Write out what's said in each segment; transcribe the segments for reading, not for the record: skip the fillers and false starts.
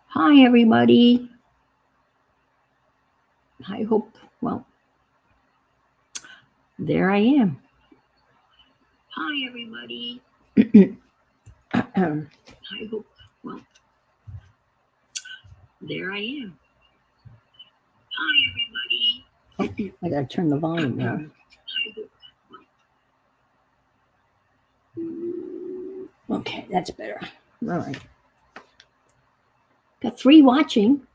Hi, everybody. I hope, well, there I am. Hi, everybody. I hope, well, there I am. Hi, everybody. Oh, I gotta turn the volume down. Okay, that's better. All right. Got 3 watching.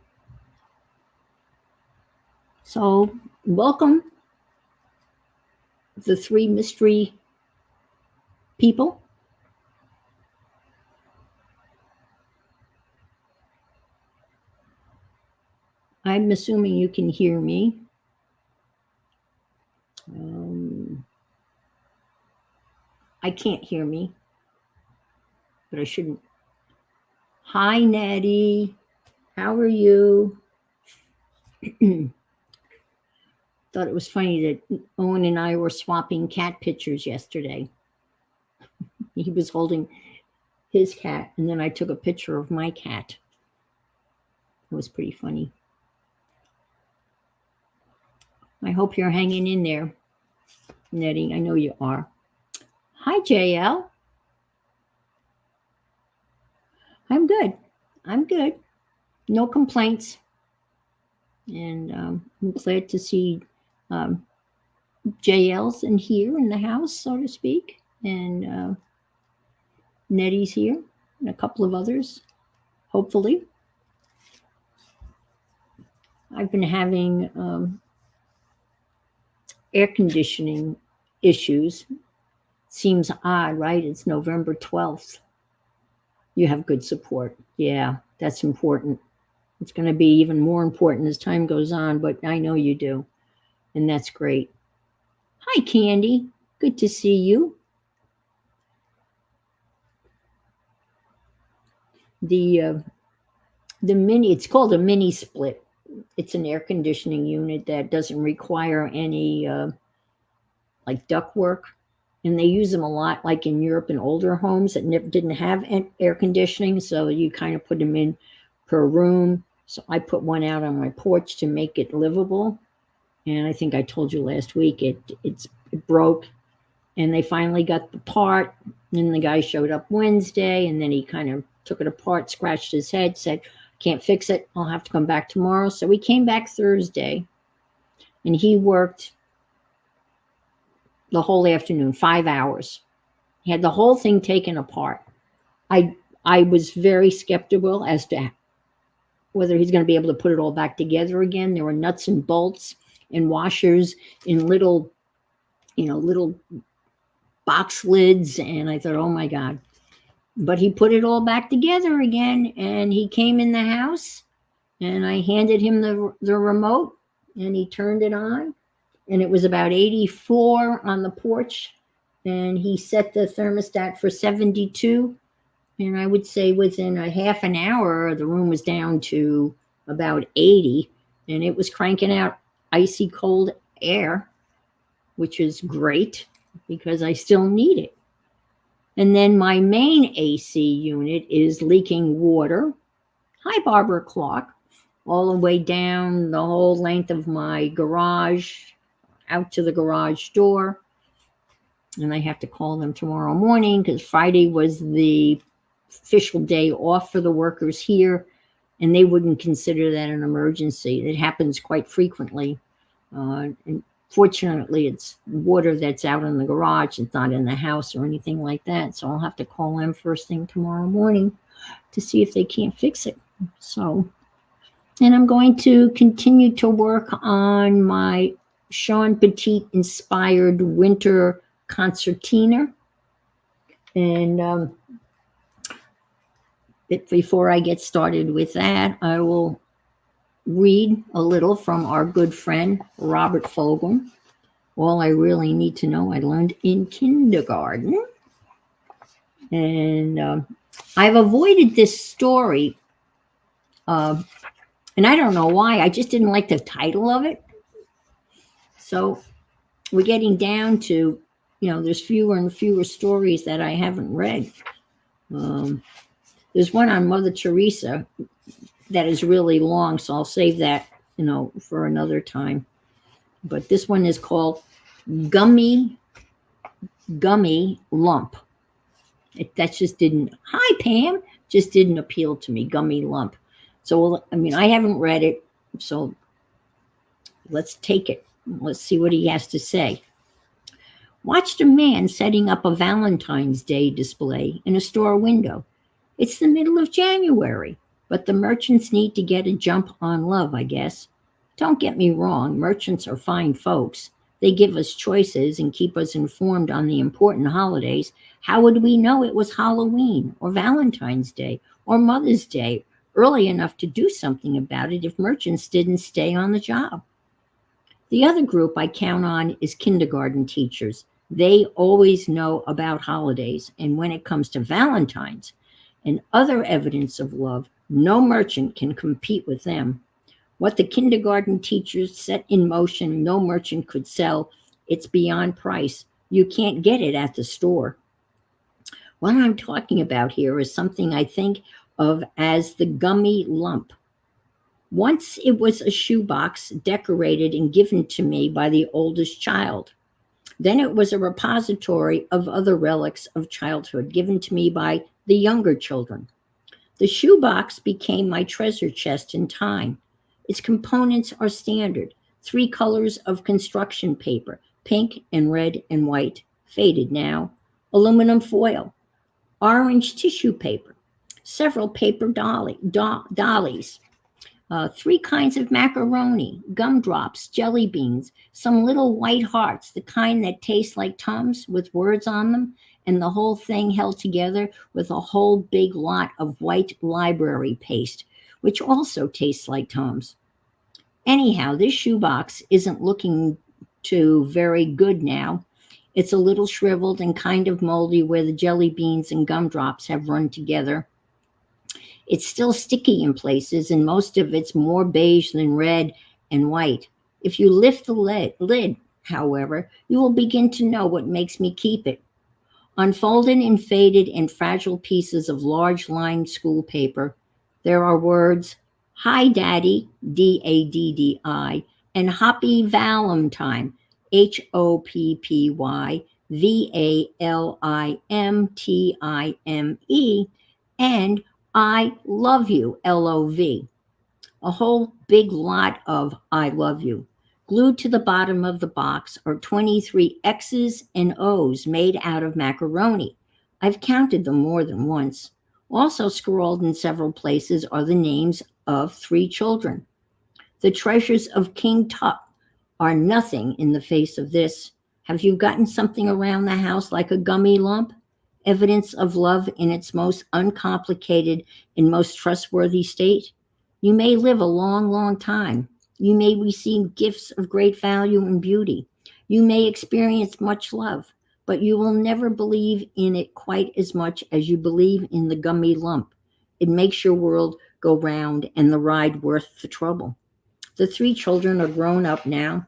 So, welcome, the 3 mystery people. I'm assuming you can hear me. I can't hear me, but I shouldn't. Hi, Nettie. How are you? Thought it was funny that Owen and I were swapping cat pictures yesterday. He was holding his cat, and then I took a picture of my cat. It was pretty funny. I hope you're hanging in there, Nettie. I know you are. Hi, JL. I'm good. I'm good. No complaints. And I'm glad to see JL's in here in the house, so to speak. And Nettie's here, and a couple of others, hopefully. I've been having air conditioning issues. Seems odd, right? It's November 12th. You have good support. Yeah, that's important. It's going to be even more important as time goes on, but I know you do. And that's great. Hi, Candy. Good to see you. The mini, it's called a mini split. It's an air conditioning unit that doesn't require any like ductwork, and they use them a lot, like in Europe in older homes that didn't have air conditioning, so you kind of put them in per room. So I put one out on my porch to make it livable, and I think I told you last week it broke, and they finally got the part. And the guy showed up Wednesday, and then he kind of took it apart, scratched his head, said, "Can't fix it. I'll have to come back tomorrow." So we came back Thursday, and he worked the whole afternoon, 5 hours. He had the whole thing taken apart. I was very skeptical as to whether he's going to be able to put it all back together again. There were nuts and bolts and washers in little box lids, and I thought, oh my God. But he put it all back together again, and he came in the house, and I handed him the remote, and he turned it on, and it was about 84 on the porch, and he set the thermostat for 72, and I would say within a half an hour, the room was down to about 80, and it was cranking out icy cold air, which is great because I still need it. And then my main AC unit is leaking water. Hi, Barbara Clark. All the way down the whole length of my garage, out to the garage door. And I have to call them tomorrow morning because Friday was the official day off for the workers here, and they wouldn't consider that an emergency. It happens quite frequently. And fortunately, it's water that's out in the garage. It's not in the house or anything like that. So I'll have to call them first thing tomorrow morning to see if they can't fix it. So, and I'm going to continue to work on my Shawn Petite-inspired winter concertina. And before I get started with that, I will read a little from our good friend, Robert Fogel. All I really need to know, I learned in kindergarten. And I've avoided this story, and I don't know why. I just didn't like the title of it. So we're getting down to, there's fewer and fewer stories that I haven't read. Um, there's one on Mother Teresa that is really long, so I'll save that, for another time. But this one is called Gummy Gummy Lump. That just didn't. Hi, Pam. Just didn't appeal to me. Gummy Lump. So I mean, I haven't read it, so let's take it. Let's see what he has to say. Watched a man setting up a Valentine's Day display in a store window. It's the middle of January, but the merchants need to get a jump on love, I guess. Don't get me wrong, merchants are fine folks. They give us choices and keep us informed on the important holidays. How would we know it was Halloween or Valentine's Day or Mother's Day early enough to do something about it if merchants didn't stay on the job? The other group I count on is kindergarten teachers. They always know about holidays, and when it comes to Valentine's and other evidence of love, no merchant can compete with them. What the kindergarten teachers set in motion, no merchant could sell. It's beyond price. You can't get it at the store. What I'm talking about here is something I think of as the gummy lump. Once it was a shoebox decorated and given to me by the oldest child. Then it was a repository of other relics of childhood given to me by the younger children. The shoebox became my treasure chest in time. Its components are standard: 3 colors of construction paper, pink and red and white, faded now, aluminum foil, orange tissue paper, several paper dollies, 3 kinds of macaroni, gumdrops, jelly beans, some little white hearts, the kind that taste like Tums with words on them, and the whole thing held together with a whole big lot of white library paste, which also tastes like Tums. Anyhow, this shoebox isn't looking too very good now. It's a little shriveled and kind of moldy where the jelly beans and gumdrops have run together. It's still sticky in places, and most of it's more beige than red and white. If you lift the lid, however, you will begin to know what makes me keep it. Unfolded in faded and fragile pieces of large lined school paper, there are words, Hi Daddy, Daddi, and Happy Valentine, HoppyValimtime, and I love you, love. A whole big lot of I love you. Glued to the bottom of the box are 23 X's and O's made out of macaroni. I've counted them more than once. Also scrawled in several places are the names of 3 children. The treasures of King Tut are nothing in the face of this. Have you gotten something around the house like a gummy lump? Evidence of love in its most uncomplicated and most trustworthy state? You may live a long, long time. You may receive gifts of great value and beauty. You may experience much love, but you will never believe in it quite as much as you believe in the gummy lump. It makes your world go round and the ride worth the trouble. The 3 children are grown up now.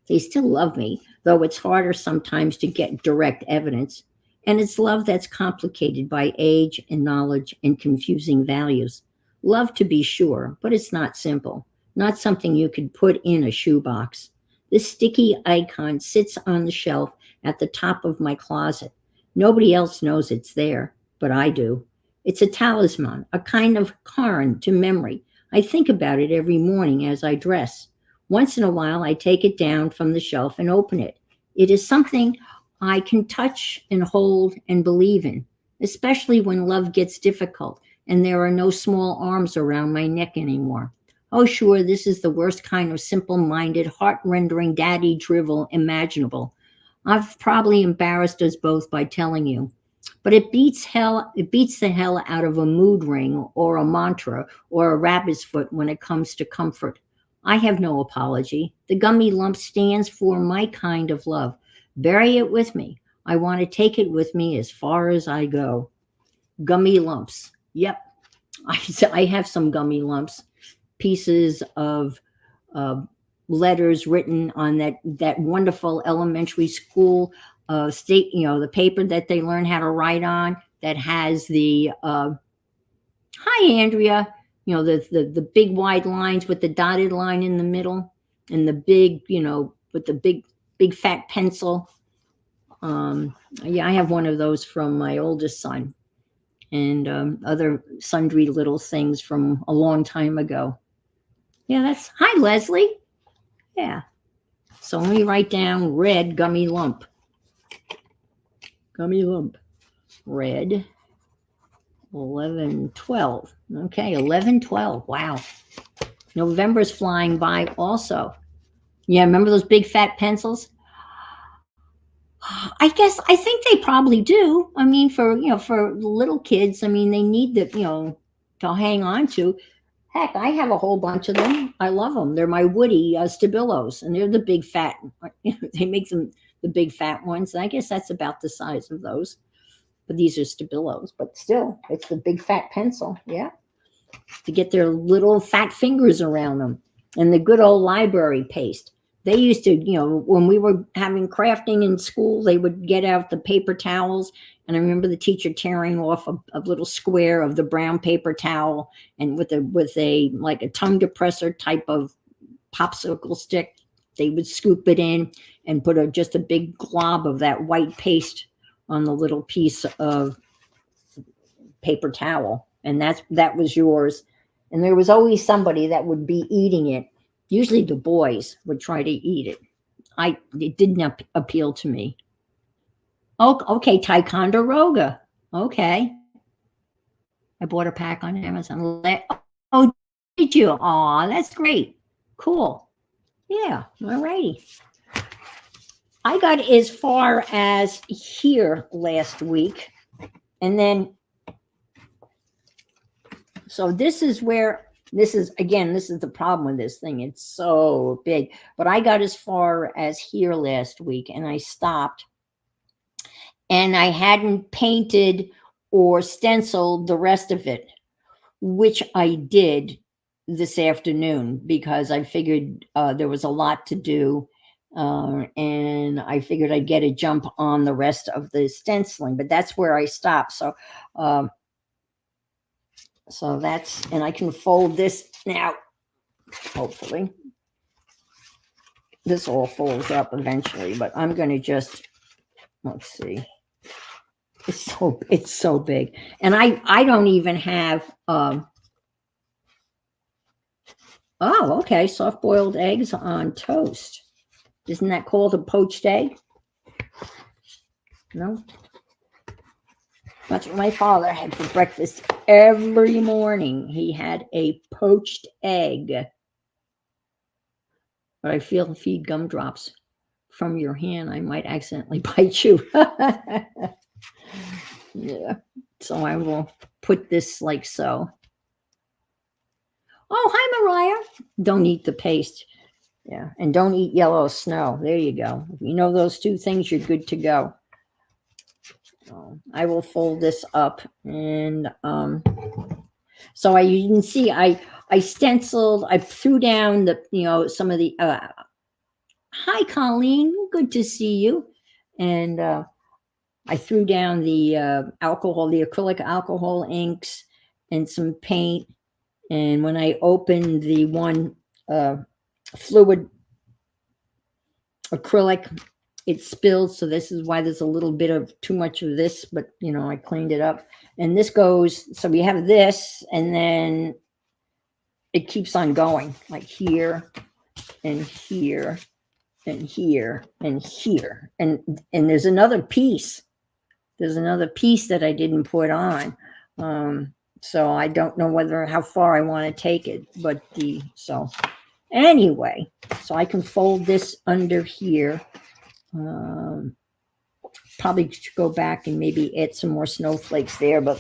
They still love me, though it's harder sometimes to get direct evidence. And it's love that's complicated by age and knowledge and confusing values. Love to be sure, but it's not simple. Not something you could put in a shoebox. This sticky icon sits on the shelf at the top of my closet. Nobody else knows it's there, but I do. It's a talisman, a kind of cairn to memory. I think about it every morning as I dress. Once in a while, I take it down from the shelf and open it. It is something I can touch and hold and believe in, especially when love gets difficult and there are no small arms around my neck anymore. Oh, sure, this is the worst kind of simple-minded, heart-rendering daddy drivel imaginable. I've probably embarrassed us both by telling you. But it beats the hell out of a mood ring or a mantra or a rabbit's foot when it comes to comfort. I have no apology. The gummy lump stands for my kind of love. Bury it with me. I want to take it with me as far as I go. Gummy lumps. Yep. I have some gummy lumps. Pieces of letters written on that wonderful elementary school the paper that they learn how to write on. that has the hi Andrea, you know, the big wide lines with the dotted line in the middle, and the big, you know, with the big fat pencil. Yeah, I have one of those from my oldest son, and other sundry little things from a long time ago. Yeah, that's hi Leslie. Yeah. So let me write down red gummy lump. Gummy lump. Red. 11, 12. Okay, 11, 12. Wow. November's flying by also. Yeah, remember those big fat pencils? I think they probably do. I mean, for for little kids, I mean, they need the to hang on to. Heck, I have a whole bunch of them. I love them. They're my Woody Stabilos, and they're the big fat. They make them the big fat ones. And I guess that's about the size of those. But these are Stabilos. But still, it's the big fat pencil. Yeah, to get their little fat fingers around them. And the good old library paste. They used to, when we were having crafting in school, they would get out the paper towels. And I remember the teacher tearing off a little square of the brown paper towel, and with a like a tongue depressor type of popsicle stick, they would scoop it in and put just a big glob of that white paste on the little piece of paper towel. And that was yours. And there was always somebody that would be eating it. Usually the boys would try to eat it. It didn't appeal to me. Oh, okay, Ticonderoga. Okay. I bought a pack on Amazon. Oh, did you? Aw, that's great. Cool. Yeah, all righty. I got as far as here last week. And then, so this is the problem with this thing. It's so big. But I got as far as here last week, and I stopped. And I hadn't painted or stenciled the rest of it, which I did this afternoon because I figured there was a lot to do. And I figured I'd get a jump on the rest of the stenciling, but that's where I stopped. So that's, and I can fold this now, hopefully. This all folds up eventually, but I'm going to just, let's see. It's so big. And I don't even have, oh, okay, soft boiled eggs on toast. Isn't that called a poached egg? No? That's what my father had for breakfast every morning. He had a poached egg. But I feel if you eat gumdrops from your hand, I might accidentally bite you. Yeah. So I will put this like so. Oh, hi, Mariah. Don't eat the paste. Yeah. And don't eat yellow snow. There you go. If you know those two things, you're good to go. I will fold this up, and so you can see I stenciled. I threw down the some of the hi Colleen, good to see you. And I threw down the alcohol, the acrylic alcohol inks, and some paint. And when I opened the one fluid acrylic, it spilled. So this is why there's a little bit of too much of this, but I cleaned it up. And this goes, so we have this, and then it keeps on going, like here and here and here and here. And there's another piece. There's another piece that I didn't put on. So I don't know how far I want to take it, but so anyway, so I can fold this under here. Probably should go back and maybe add some more snowflakes there, but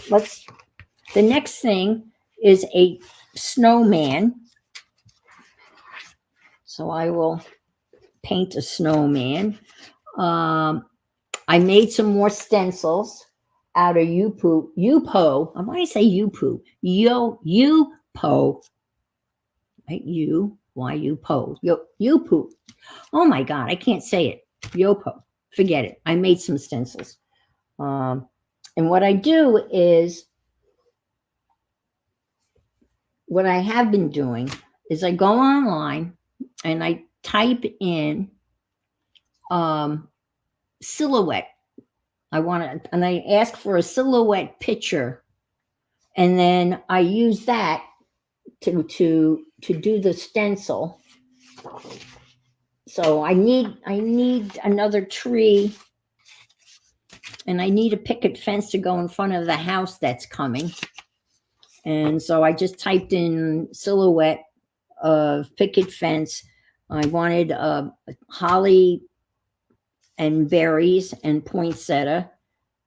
the next thing is a snowman. So I will paint a snowman. I made some more stencils out of Yupo. I want to say Yupo. Yupo. Right? Yupo. Yupo. Oh my God, I can't say it. Yopo. Forget it. I made some stencils. And what I do is, what I have been doing is I go online and I type in silhouette. I want to, and I ask for a silhouette picture, and then I use that to do the stencil. So I need another tree, and I need a picket fence to go in front of the house that's coming. And so I just typed in silhouette of picket fence. I wanted holly and berries and poinsettia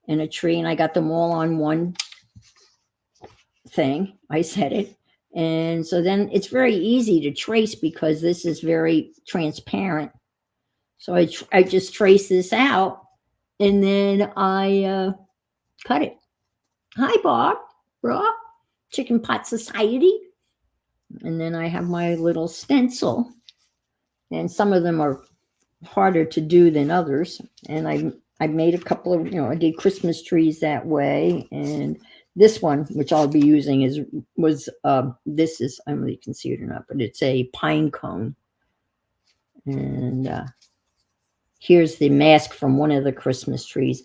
and a tree, and I got them all on one thing. I said it. And so then it's very easy to trace because this is very transparent. So I just trace this out, and then I cut it. Hi, Bob. Raw Chicken Pot Society. And then I have my little stencil. And some of them are harder to do than others. And I made a couple of, I did Christmas trees that way. And this one, which I'll be using, this is, I don't know if you can see it or not, but it's a pine cone. And here's the mask from one of the Christmas trees.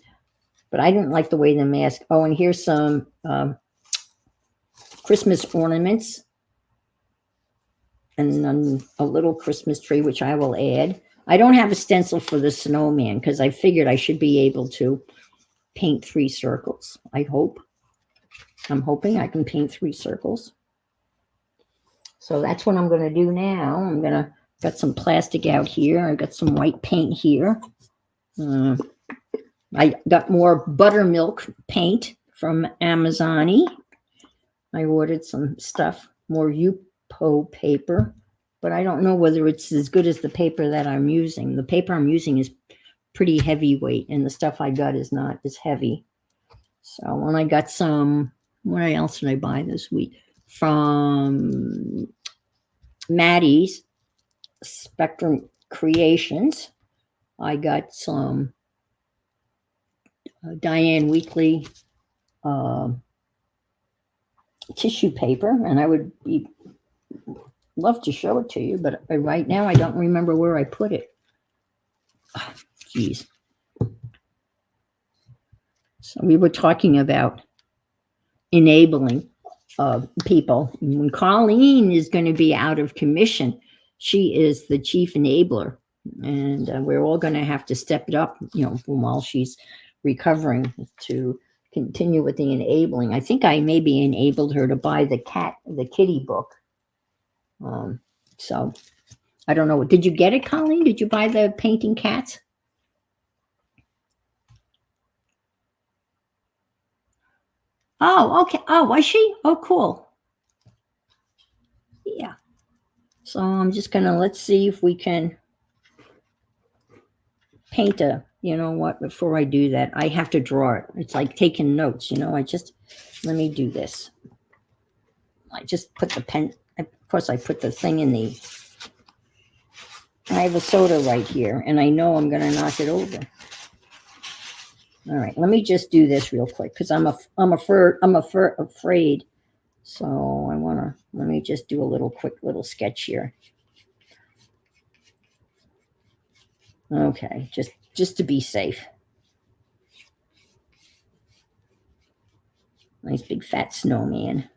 But I didn't like the way the mask, oh, and here's some Christmas ornaments. And then a little Christmas tree, which I will add. I don't have a stencil for the snowman because I figured I should be able to paint 3 circles. I hope. I'm hoping I can paint 3 circles. So that's what I'm going to do now. Got some plastic out here. I got some white paint here. I got more buttermilk paint from Amazon. I ordered some stuff, more Yupo paper, but I don't know whether it's as good as the paper that I'm using. The paper I'm using is pretty heavyweight, and the stuff I got is not as heavy. So when I got some, what else did I buy this week? From Maddie's Spectrum Creations, I got some Diane Weekly tissue paper, and I would love to show it to you, but right now I don't remember where I put it. Geez. So we were talking about enabling people. When Colleen is going to be out of commission, she is the chief enabler, and we're all going to have to step it up, while she's recovering, to continue with the enabling. I think I maybe enabled her to buy the kitty book. So I don't know. Did you get it, Colleen? Did you buy the painting cats? Oh, okay. Oh, was she? Oh, cool. Yeah. So I'm just gonna, let's see if we can paint before I do that, I have to draw it. It's like taking notes, let me do this. I just put the pen, of course I put the thing I have a soda right here, and I know I'm gonna knock it over. All right, let me just do this real quick because I'm afraid. So let me just do a quick little sketch here. Okay, just to be safe. Nice big fat snowman.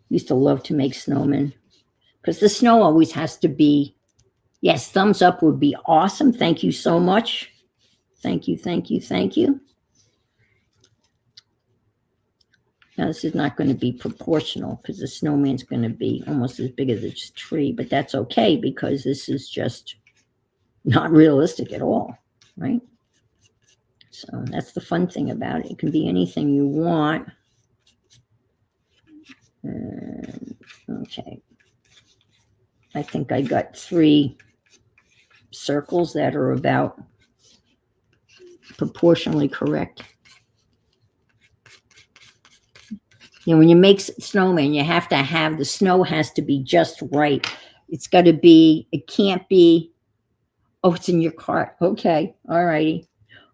Used to love to make snowmen because the snow always has to be, yes, thumbs up would be awesome. Thank you so much. Thank you, thank you, thank you. Now this is not going to be proportional because the snowman's going to be almost as big as this tree, but that's okay because this is just not realistic at all, right? So that's the fun thing about it. It can be anything you want. Okay. I think I got 3 circles that are about proportionally correct. When you make snowman, you have to have, the snow has to be just right. It's got to be, it can't be, oh, it's in your cart. Okay. All righty.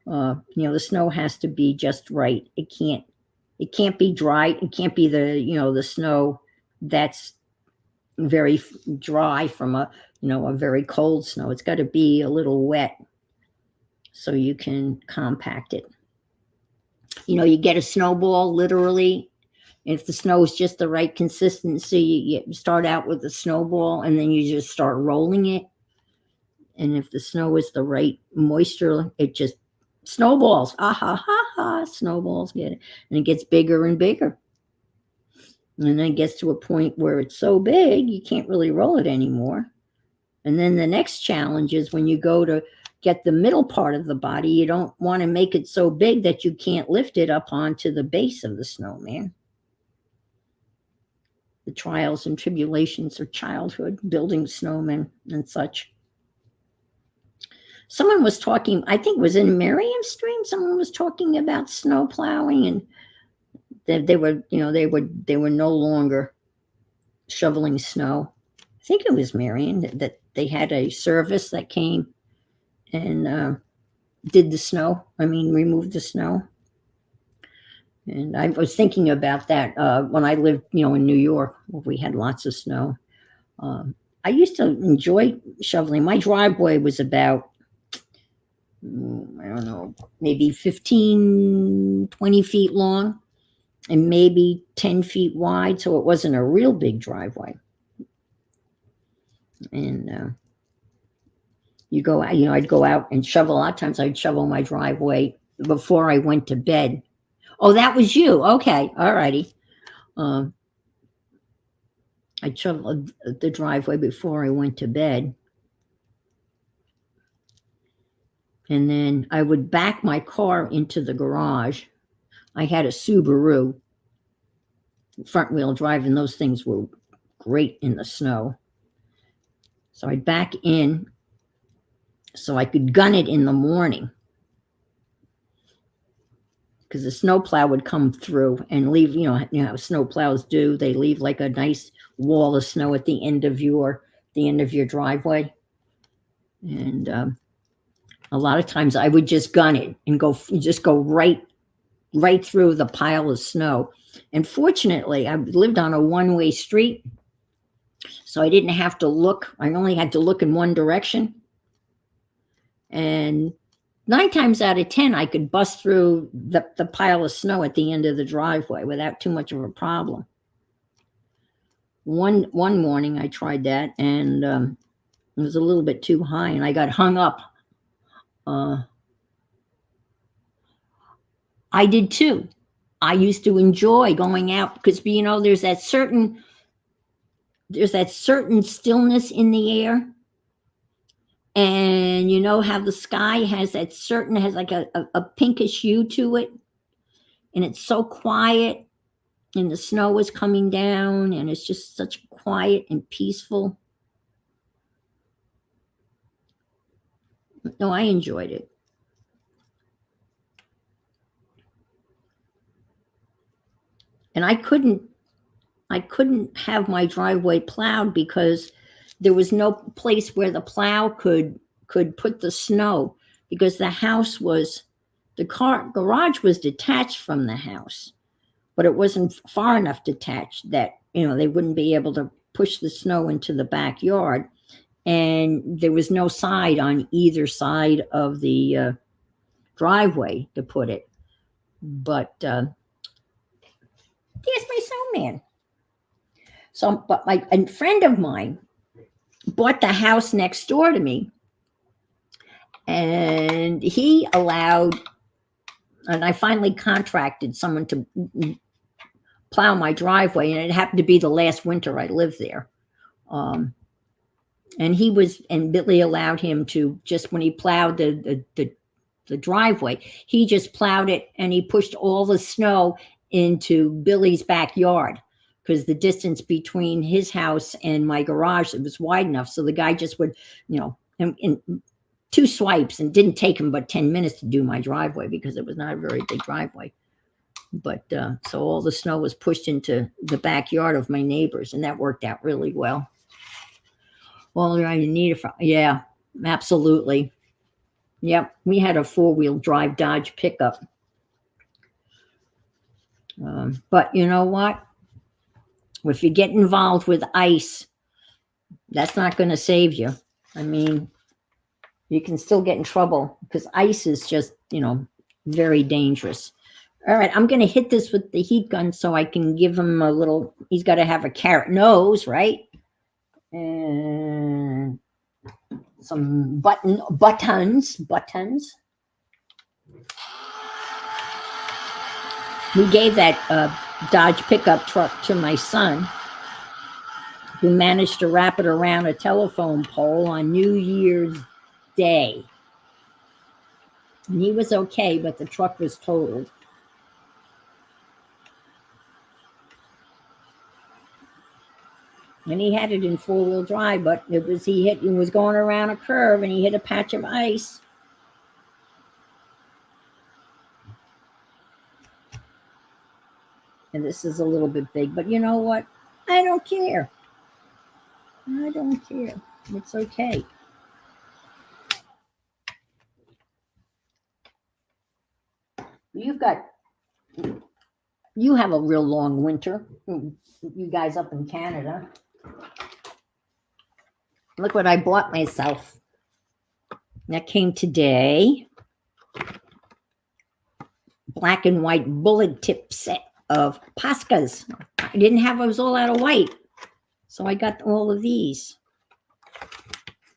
The snow has to be just right. It can't be dry. It can't be the snow that's very dry from a very cold snow. It's got to be a little wet so you can compact it. You get a snowball literally. If the snow is just the right consistency, you start out with a snowball and then you just start rolling it. And if the snow is the right moisture, it just snowballs. Ah ha ha ha! Snowballs get it, and it gets bigger and bigger. And then it gets to a point where it's so big you can't really roll it anymore. And then the next challenge is when you go to get the middle part of the body, you don't want to make it so big that you can't lift it up onto the base of the snowman. The trials and tribulations of childhood, building snowmen and such. Someone was talking, I think it was in Miriam's stream, someone was talking about snow plowing, and they were no longer shoveling snow. I think it was Miriam that they had a service that came and removed the snow. And I was thinking about that when I lived, in New York, where we had lots of snow. I used to enjoy shoveling. My driveway was about, I don't know, maybe 15, 20 feet long and maybe 10 feet wide. So it wasn't a real big driveway. And you go out, I'd go out and shovel. A lot of times I'd shovel my driveway before I went to bed. Oh, that was you. Okay. All righty. I'd shovel the driveway before I went to bed. And then I would back my car into the garage. I had a Subaru front wheel drive, and those things were great in the snow. So I'd back in so I could gun it in the morning, because the snowplow would come through and leave, how snow plows do. They leave like a nice wall of snow at the end of your driveway. And a lot of times I would just gun it and go right through the pile of snow. And fortunately, I lived on a one-way street, so I didn't have to look. I only had to look in one direction. And 9 times out of 10, I could bust through the pile of snow at the end of the driveway without too much of a problem. One morning I tried that, and it was a little bit too high, and I got hung up. I did too. I used to enjoy going out because, there's that certain stillness in the air. And how the sky has like a pinkish hue to it. And it's so quiet, and the snow is coming down, and it's just such quiet and peaceful. No, I enjoyed it. And I couldn't have my driveway plowed because there was no place where the plow could put the snow, because the garage was detached from the house, but it wasn't far enough detached that, they wouldn't be able to push the snow into the backyard. And there was no side on either side of the driveway to put it. But there's my snowman. So, but a friend of mine bought the house next door to me, and he allowed, and I finally contracted someone to plow my driveway, and it happened to be the last winter I lived there. And Billy allowed him to, just when he plowed the driveway, he just plowed it and he pushed all the snow into Billy's backyard, because the distance between his house and my garage, it was wide enough. So the guy just would, in 2 swipes, and didn't take him but 10 minutes to do my driveway, because it was not a very big driveway. But so all the snow was pushed into the backyard of my neighbors, and that worked out really well. Well, I need yeah, absolutely. Yep, we had a 4-wheel drive Dodge pickup. But you know what? If you get involved with ice, that's not going to save you. I mean, you can still get in trouble because ice is just, very dangerous. All right, I'm going to hit this with the heat gun so I can give him a little, he's got to have a carrot nose, right? And some buttons. We gave that Dodge pickup truck to my son, who managed to wrap it around a telephone pole on New Year's Day. And he was okay, but the truck was totaled. And he had it in 4-wheel drive, but he was going around a curve and he hit a patch of ice. And this is a little bit big, but you know what? I don't care. I don't care. It's okay. You have a real long winter. You guys up in Canada. Look what I bought myself. That came today. Black and white bullet tip set of Poscas. I didn't have, I was all out of white. So I got all of these.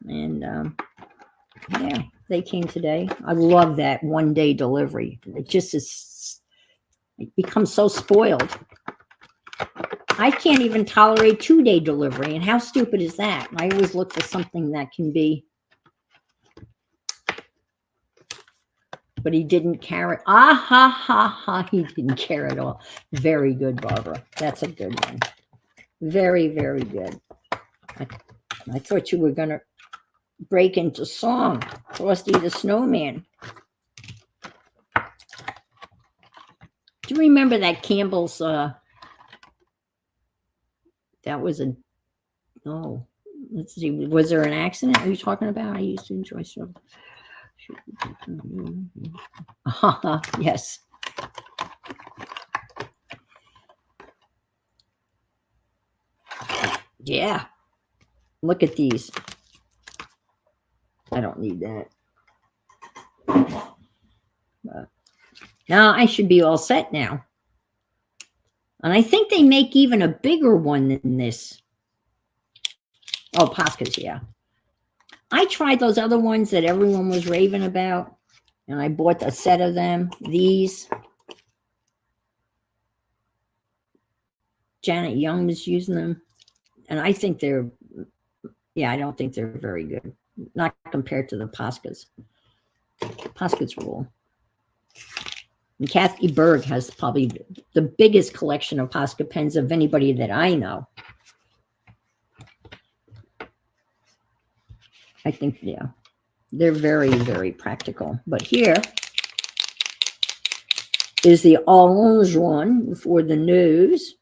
And yeah, they came today. I love that 1-day delivery. It just is, it becomes so spoiled. I can't even tolerate 2-day delivery. And how stupid is that? I always look for something that can be. But he didn't care. He didn't care at all. Very good, Barbara. That's a good one. Very, very good. I thought you were going to break into song. Frosty the Snowman. Do you remember that Campbell's, that was let's see, was there an accident? Are you talking about? I used to enjoy stuff. Yes. Yeah. Look at these. I don't need that. Now I should be all set now. And I think they make even a bigger one than this. Oh, Poscas, yeah. I tried those other ones that everyone was raving about, and I bought a set of them. These. Janet Young was using them, and I think they're, I don't think they're very good. Not compared to the Poscas. Poscas rule. And Kathy Berg has probably the biggest collection of Posca pens of anybody that I know. I think, yeah, they're very, very practical. But here is the orange one for the nose.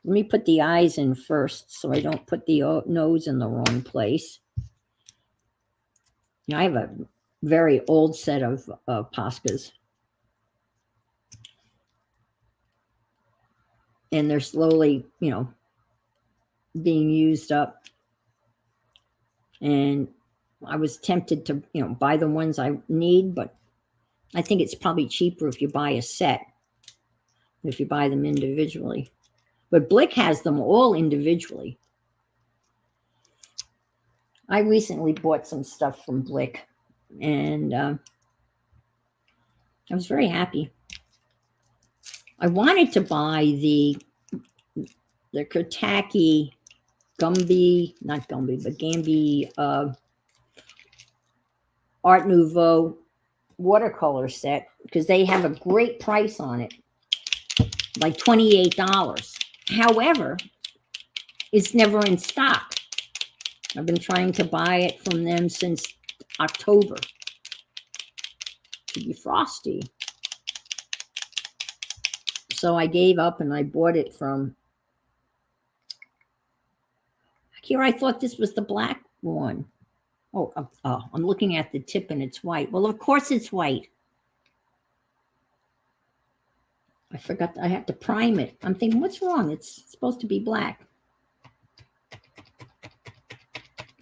Let me put the eyes in first so I don't put the nose in the wrong place. I have a very old set of Poscas. And they're slowly, being used up. And I was tempted to, buy the ones I need, but I think it's probably cheaper if you buy a set, if you buy them individually. But Blick has them all individually. I recently bought some stuff from Blick, and I was very happy. I wanted to buy the Kurtaki Gumby, not Gumby, but Gamby Art Nouveau watercolor set because they have a great price on it, like $28. However, it's never in stock. I've been trying to buy it from them since October. To be frosty. So I gave up and I bought it from here. I thought this was the black one. Oh, I'm looking at the tip and it's white. Well, of course it's white. I forgot I have to prime it. I'm thinking, what's wrong? It's supposed to be black.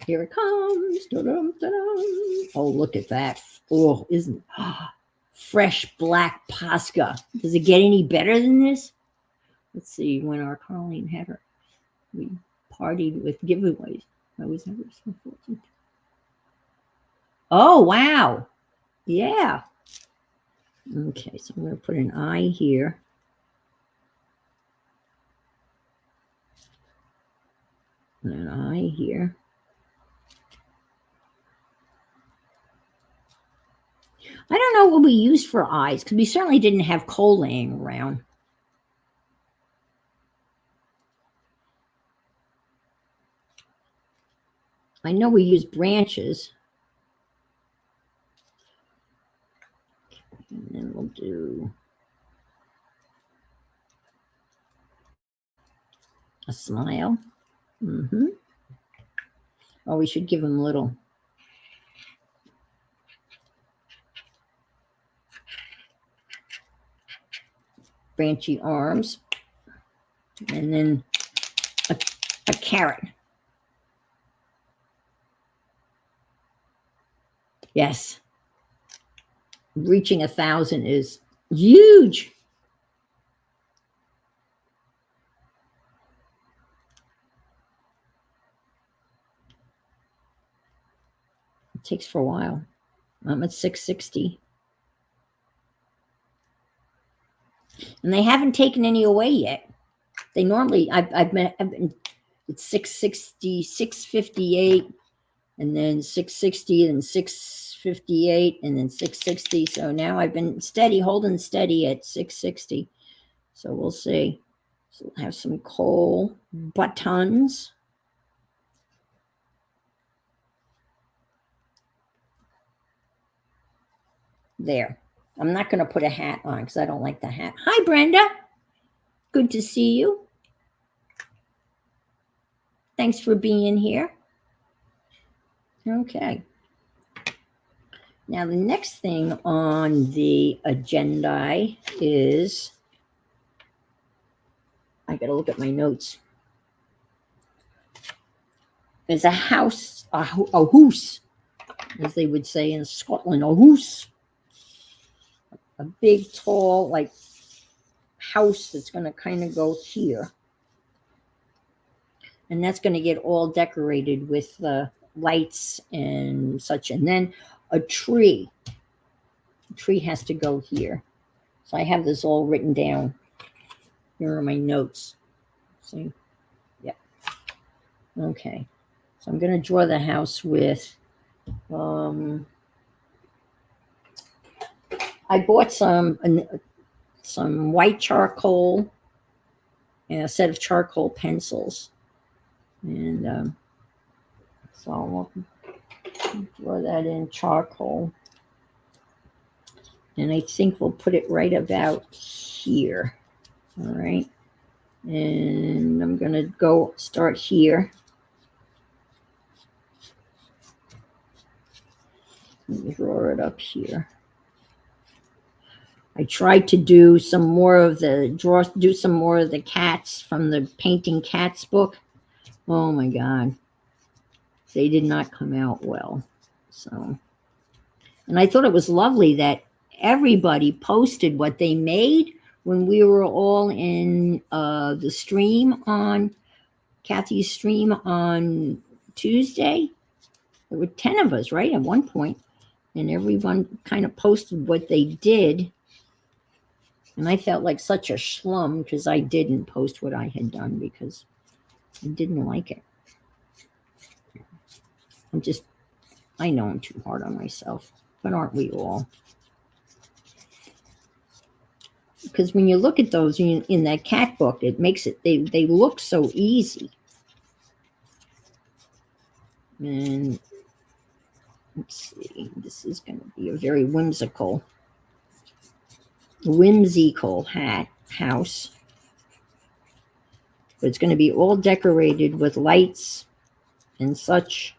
Here it comes. Da-dum, da-dum. Oh, look at that. Oh, isn't fresh black Posca. Does it get any better than this? Let's see, when our Carlene had her, we partied with giveaways. I was never so fortunate. Oh, wow. Yeah. Okay, so I'm going to put an eye here. And an eye here. I don't know what we used for eyes, because we certainly didn't have coal laying around. I know we used branches. And then we'll do a smile. Mm-hmm. Oh, we should give them little branchy arms. And then a carrot. Yes. Reaching 1,000 is huge. It takes for a while. I'm at 660. And they haven't taken any away yet. They normally, I've been it's 660, 658, and then 660, and 658, and then 660. So now I've been steady, holding steady at 660. So we'll see. So we'll have some coal buttons. There. I'm not going to put a hat on because I don't like the hat. Hi, Brenda. Good to see you. Thanks for being here. Okay. Now, the next thing on the agenda is, I got to look at my notes. There's a house, a hoose, as they would say in Scotland, a hoose. A big, tall, like, house that's going to kind of go here. And that's going to get all decorated with lights and such. And then a tree. The tree has to go here. So I have this all written down. Here are my notes. See? Yep. Okay. So I'm going to draw the house with, I bought some white charcoal and a set of charcoal pencils. And so I'll draw that in charcoal. And I think we'll put it right about here. All right. And I'm going to start here. Draw it up here. I tried to do some more of the cats from the Painting Cats book. Oh my God. They did not come out well. So, and I thought it was lovely that everybody posted what they made when we were all in the stream on Kathy's stream on Tuesday. There were 10 of us, right, at one point, and everyone kind of posted what they did. And I felt like such a schlum because I didn't post what I had done because I didn't like it. I know I'm too hard on myself, but aren't we all? Because when you look at those in that cat book, it makes it, they look so easy. And let's see, this is going to be a very whimsical house. But it's going to be all decorated with lights and such.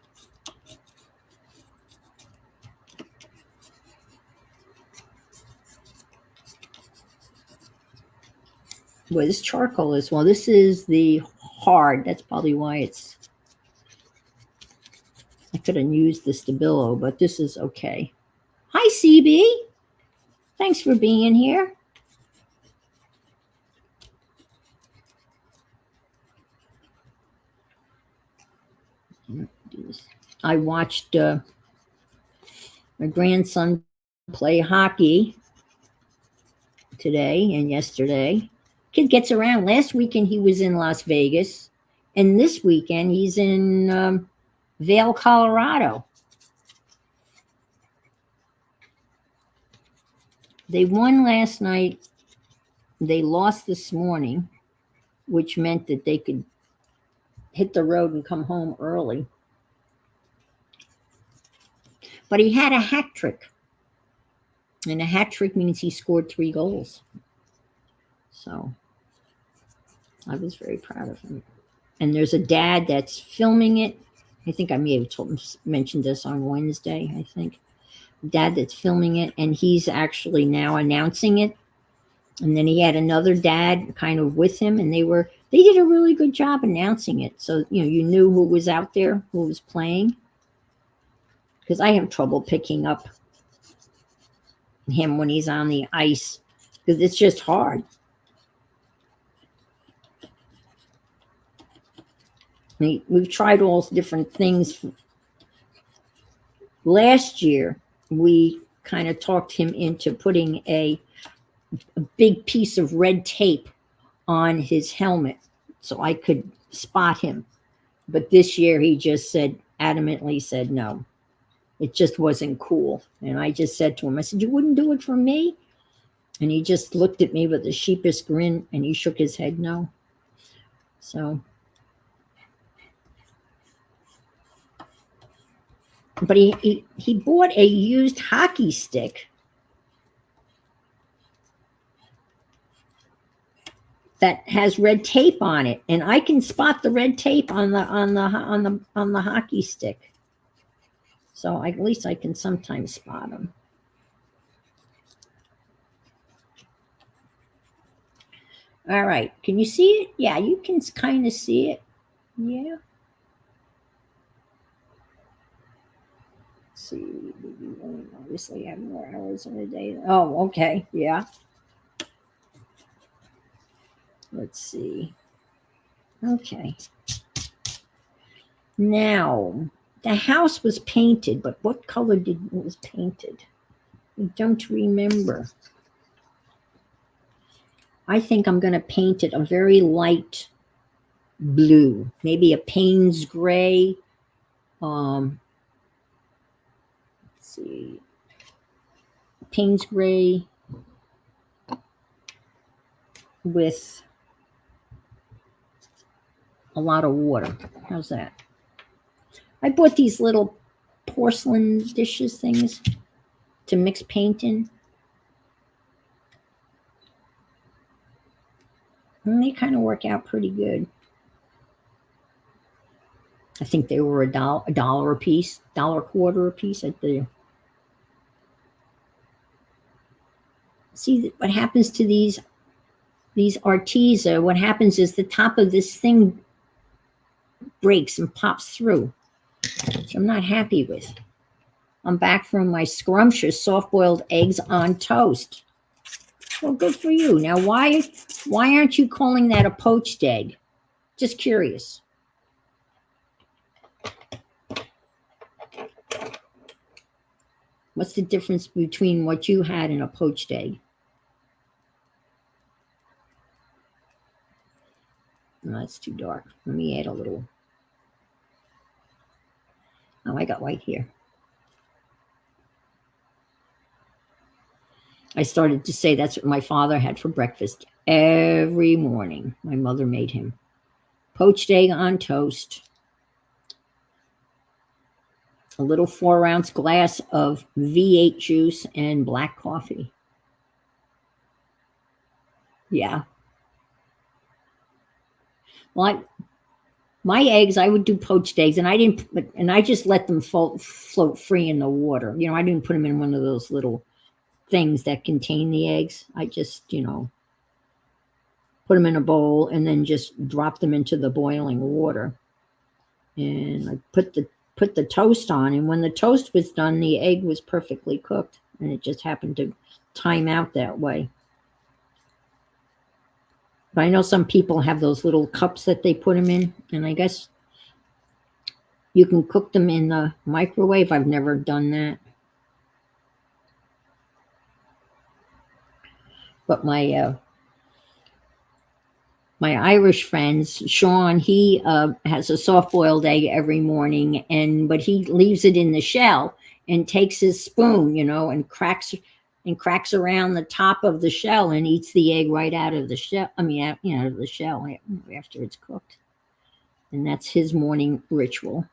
Well, this charcoal is, well, this is the hard. That's probably why it's, I could have used the Stabilo, but this is okay. Hi, CB. Thanks for being here. I watched my grandson play hockey today and yesterday. Kid gets around. Last weekend he was in Las Vegas, and this weekend he's in Vail, Colorado. They won last night. They lost this morning, which meant that they could hit the road and come home early. But he had a hat trick. And a hat trick means he scored 3 goals. So I was very proud of him. And there's a dad that's filming it. I think I may have mentioned this on Wednesday, I think. Dad that's filming it, and he's actually now announcing it. And then he had another dad kind of with him, and they did a really good job announcing it. So, you knew who was out there, who was playing. Because I have trouble picking up him when he's on the ice, because it's just hard. We've tried all different things. Last year, we kind of talked him into putting a big piece of red tape on his helmet so I could spot him. But this year, he just adamantly said no. It just wasn't cool. And I just said to him, I said, you wouldn't do it for me? And he just looked at me with a sheepish grin, and he shook his head no. So, but he bought a used hockey stick that has red tape on it, and I can spot the red tape on the hockey stick. So at least I can sometimes spot them. All right, can you see it? Yeah, you can kind of see it. Yeah. Let's see, obviously have more hours in a day. Oh, okay, yeah. Let's see. Okay. Now, the house was painted, but what color was painted? I don't remember. I think I'm going to paint it a very light blue, maybe a Payne's gray. Let's see, Payne's gray with a lot of water. How's that? I bought these little porcelain dishes things to mix paint in. And they kind of work out pretty good. I think they were $1 a piece, $1.25 a piece at the. See what happens to these Arteza. What happens is the top of this thing breaks and pops through, which I'm not happy with. I'm back from my scrumptious soft-boiled eggs on toast. Well, good for you. Now, why aren't you calling that a poached egg? Just curious. What's the difference between what you had and a poached egg? No, that's too dark. Let me add a little. Oh, I got white here. I started to say that's what my father had for breakfast every morning. My mother made him poached egg on toast, a little 4-ounce glass of V8 juice, and black coffee. Yeah. Well, my eggs, I would do poached eggs, and I just let them float free in the water. I didn't put them in one of those little things that contain the eggs. I just, put them in a bowl, and then just drop them into the boiling water. And I put the toast on, and when the toast was done, the egg was perfectly cooked, and it just happened to time out that way. But I know some people have those little cups that they put them in, and I guess you can cook them in the microwave. I've never done that. But my Irish friends, Shawn, he has a soft-boiled egg every morning, but he leaves it in the shell and takes his spoon, and cracks around the top of the shell and eats the egg right out of the shell. I mean, out of the shell after it's cooked. And that's his morning ritual.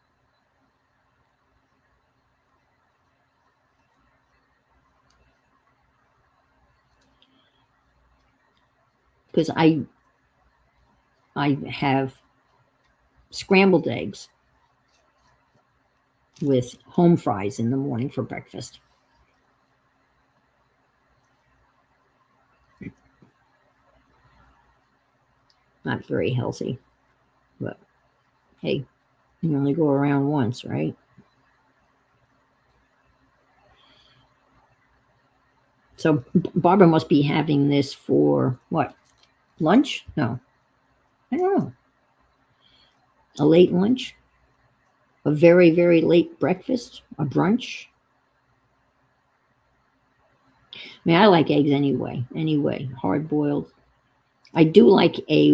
Because I have scrambled eggs with home fries in the morning for breakfast. Not very healthy, but hey, you only go around once, right? So Barbara must be having this for what? Lunch? No, I don't know. A late lunch? A very, very late breakfast? A brunch? I mean, I like eggs anyway. Hard boiled. I do like a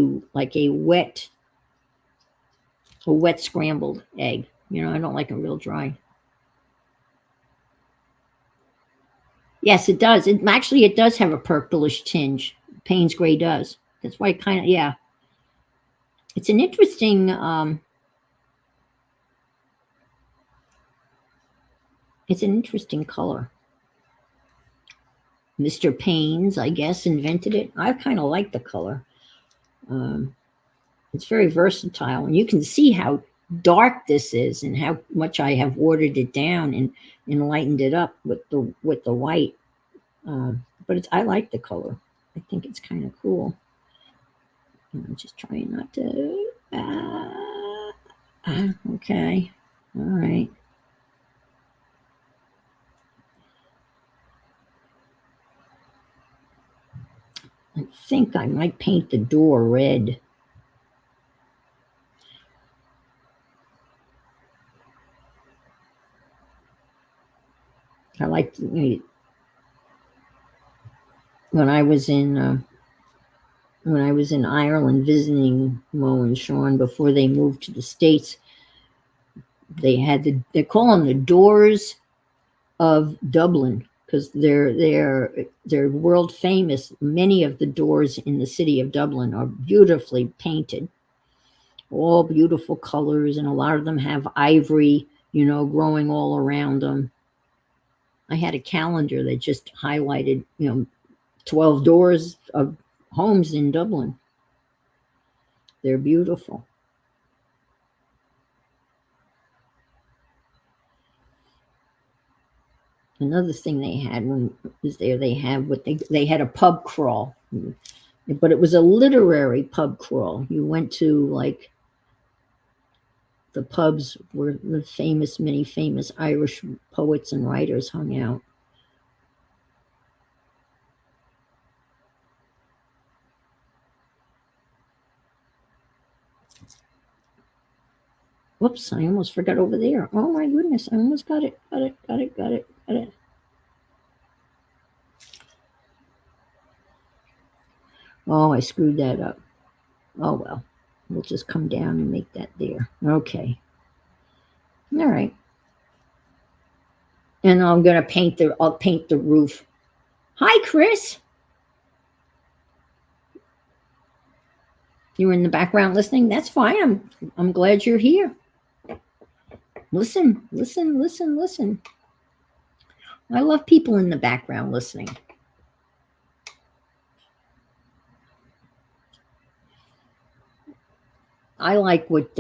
wet scrambled egg. I don't like a real dry. Yes, it does. It does have a purplish tinge. Payne's Gray does. That's why it kind of, yeah. It's an interesting color. Mr. Payne's, I guess, invented it. I kind of like the color. It's very versatile, and you can see how dark this is and how much I have watered it down and lightened it up with the white. But I like the color. I think it's kind of cool. I'm just trying not to. Okay, all right. I think I might paint the door red. I like when I was in Ireland visiting Mo and Shawn before they moved to the States. They call them the doors of Dublin because they're world famous. Many of the doors in the city of Dublin are beautifully painted, all beautiful colors, and a lot of them have ivory, growing all around them. I had a calendar that just highlighted, 12 doors of homes in Dublin. They're beautiful. Another thing they had when I was there, they had a pub crawl, but it was a literary pub crawl. You went to like the pubs where many famous Irish poets and writers hung out. Whoops, I almost forgot over there. Oh my goodness, I almost got it. Oh, I screwed that up. Oh well, we'll just come down and make that there. Okay. All right. And I'll paint the roof. Hi, Chris. You're in the background listening? That's fine. I'm glad you're here. Listen. I love people in the background listening. I like what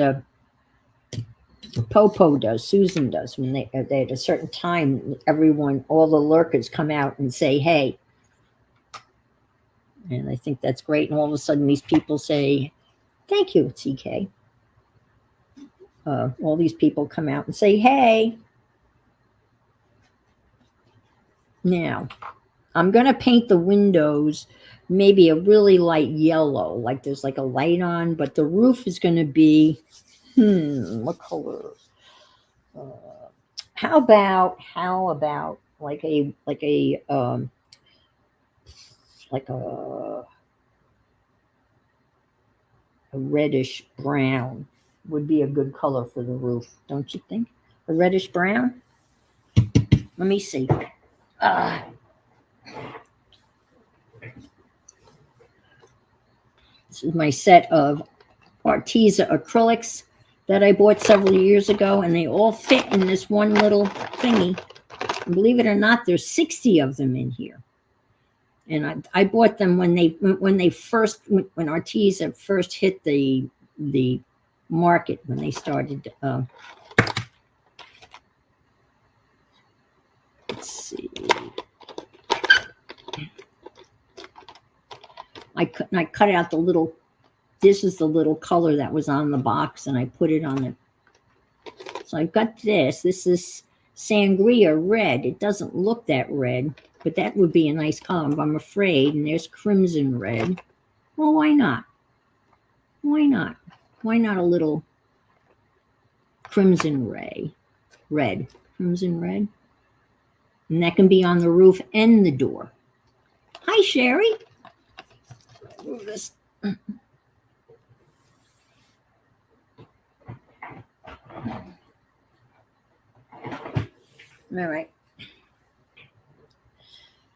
Popo does, Susan does, when they at a certain time, all the lurkers come out and say, hey. And I think that's great. And all of a sudden, these people say, "Thank you, TK." All these people come out and say, "Hey." Now, I'm going to paint the windows maybe a really light yellow, like there's like a light on, but the roof is going to be, what color? How about like a reddish brown would be a good color for the roof, don't you think? A reddish brown? Let me see. This is my set of Arteza acrylics that I bought several years ago, and they all fit in this one little thingy. And believe it or not, there's 60 of them in here. And I bought them when Arteza first hit the market, when they started. Let's see. I cut out the little. This is the little color that was on the box, and I put it on it. So I've got this. This is sangria red. It doesn't look that red, but that would be a nice color, I'm afraid. And there's crimson red. Well, why not? Why not? Why not a little crimson red? Crimson red. And that can be on the roof and the door. Hi, Sherry. Move this. All right.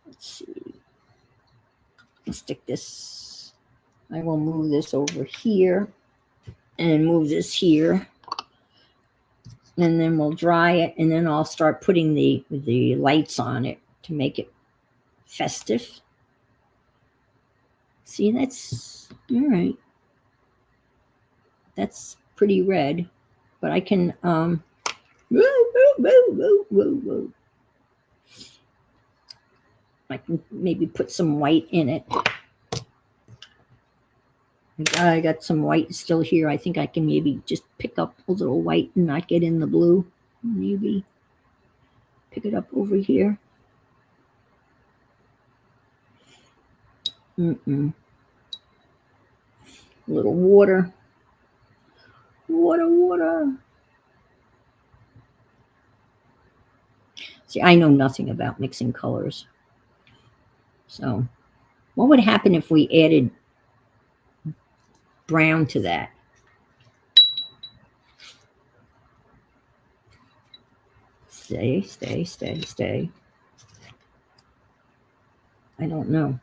Let's see. Let's stick this. I will move this over here and move this here. And then we'll dry it, and then I'll start putting the lights on it to make it festive. See, that's all right. That's pretty red, but I can I can maybe put some white in it. I got some white still here. I think I can maybe just pick up a little white and not get in the blue. Maybe pick it up over here. A little water. Water. See, I know nothing about mixing colors. So, what would happen if we added brown to that? Stay. I don't know.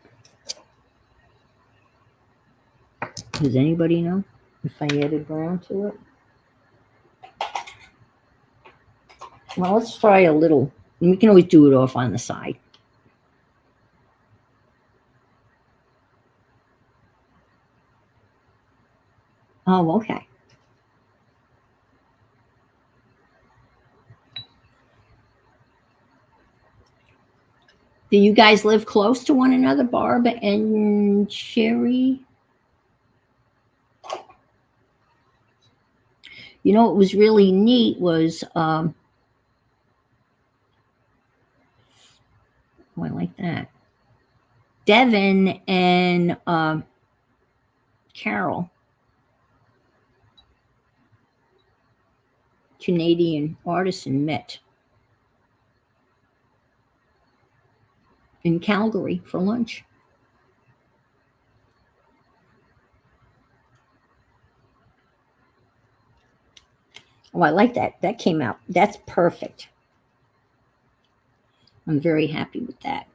Does anybody know if I added brown to it? Well, let's try a little. We can always do it off on the side. Oh, okay. Do you guys live close to one another, Barb and Sherry? You know what was really neat was, oh, I like that. Devin and Carol, Canadian artisan, met in Calgary for lunch. Oh, I like that. That came out. That's perfect. I'm very happy with that.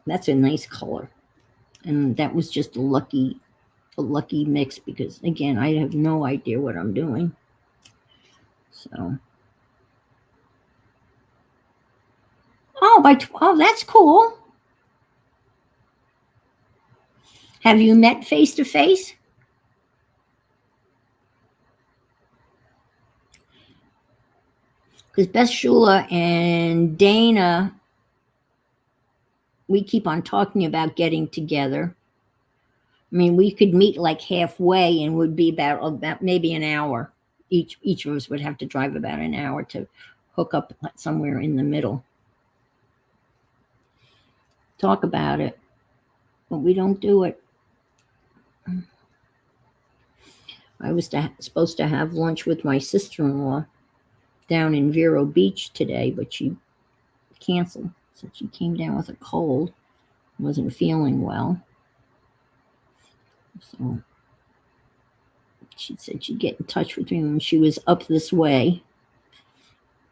That's a nice color. And that was just a lucky mix, because again, I have no idea what I'm doing. So, oh, that's cool. Have you met face to face? Because Beth Shula and Dana we keep on talking about getting together. I mean, we could meet like halfway and would be about maybe an hour. Each of us would have to drive about an hour to hook up somewhere in the middle. Talk about it, but we don't do it. I was supposed to have lunch with my sister-in-law down in Vero Beach today, but she canceled. So she came down with a cold, wasn't feeling well. So she said she'd get in touch with me when she was up this way.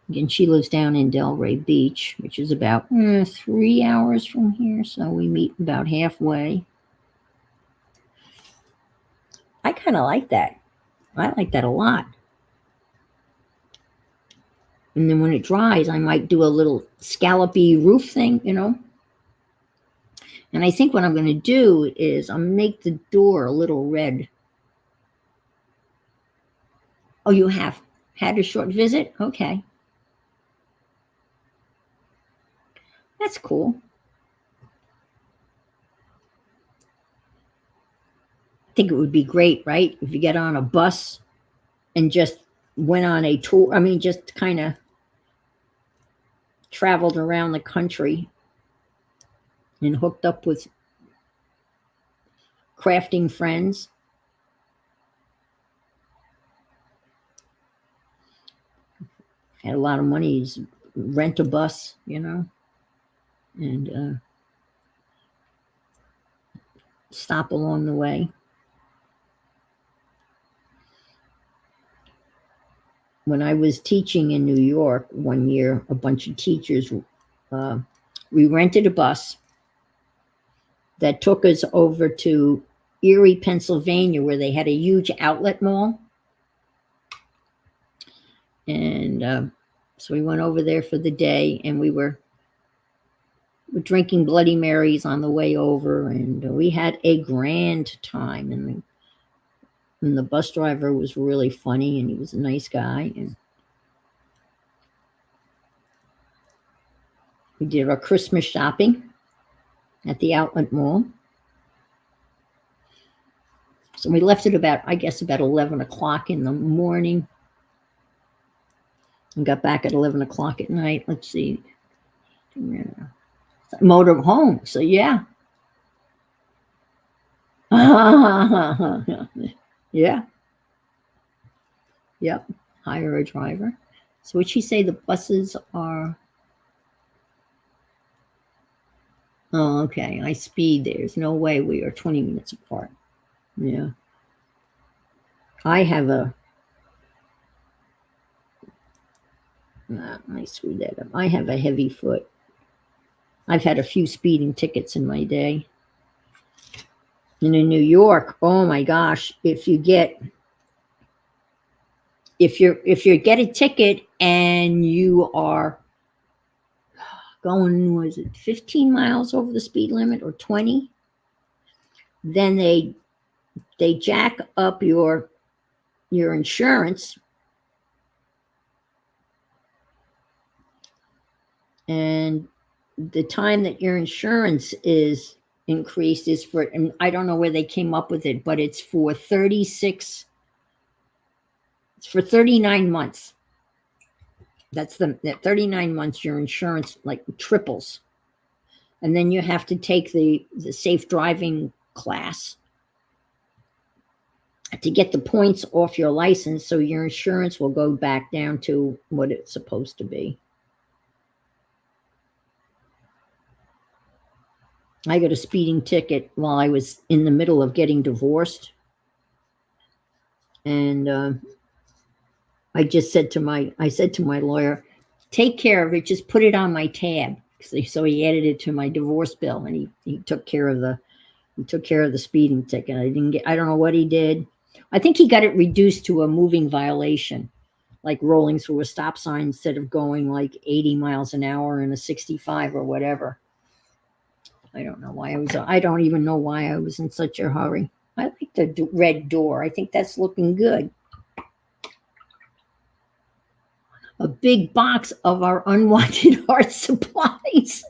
Again, she lives down in Delray Beach, which is about 3 hours from here. So we meet about halfway. I kind of like that. I like that a lot. And then when it dries, I might do a little scallopy roof thing, you know. And I think what I'm going to do is I'll make the door a little red. Oh, you have had a short visit? Okay. That's cool. I think it would be great, right? If you get on a bus and just went on a tour. I mean, just kind of traveled around the country and hooked up with crafting friends. Had a lot of money, rent a bus, you know, and stop along the way. When I was teaching in New York one year, a bunch of teachers, we rented a bus that took us over to Erie, Pennsylvania, where they had a huge outlet mall. And so we went over there for the day, and we were drinking Bloody Marys on the way over, and we had a grand time. And the bus driver was really funny, and he was a nice guy. And we did our Christmas shopping at the outlet mall. So we left at about 11 o'clock in the morning and got back at 11 o'clock at night. Let's see. Motor home. So, yeah. Yeah. Yep. Hire a driver. So would she say the buses are... Oh, okay. I speed. There's no way we are 20 minutes apart. Yeah. I have a... I screwed that up. I have a heavy foot. I've had a few speeding tickets in my day. And in New York, oh my gosh, if you get a ticket and you are going, was it 15 miles over the speed limit or 20, then they jack up your insurance, and the time that your insurance is increased is for, and I don't know where they came up with it, but it's for 39 months. That's that 39 months your insurance like triples. And then you have to take the safe driving class to get the points off your license, so your insurance will go back down to what it's supposed to be. I got a speeding ticket while I was in the middle of getting divorced. And I said to my lawyer, take care of it, just put it on my tab. So he added it to my divorce bill, and he took care of the speeding ticket. I don't know what he did. I think he got it reduced to a moving violation, like rolling through a stop sign instead of going like 80 miles an hour in a 65 or whatever. I don't even know why I was in such a hurry. I like the red door. I think that's looking good. A big box of our unwanted art supplies.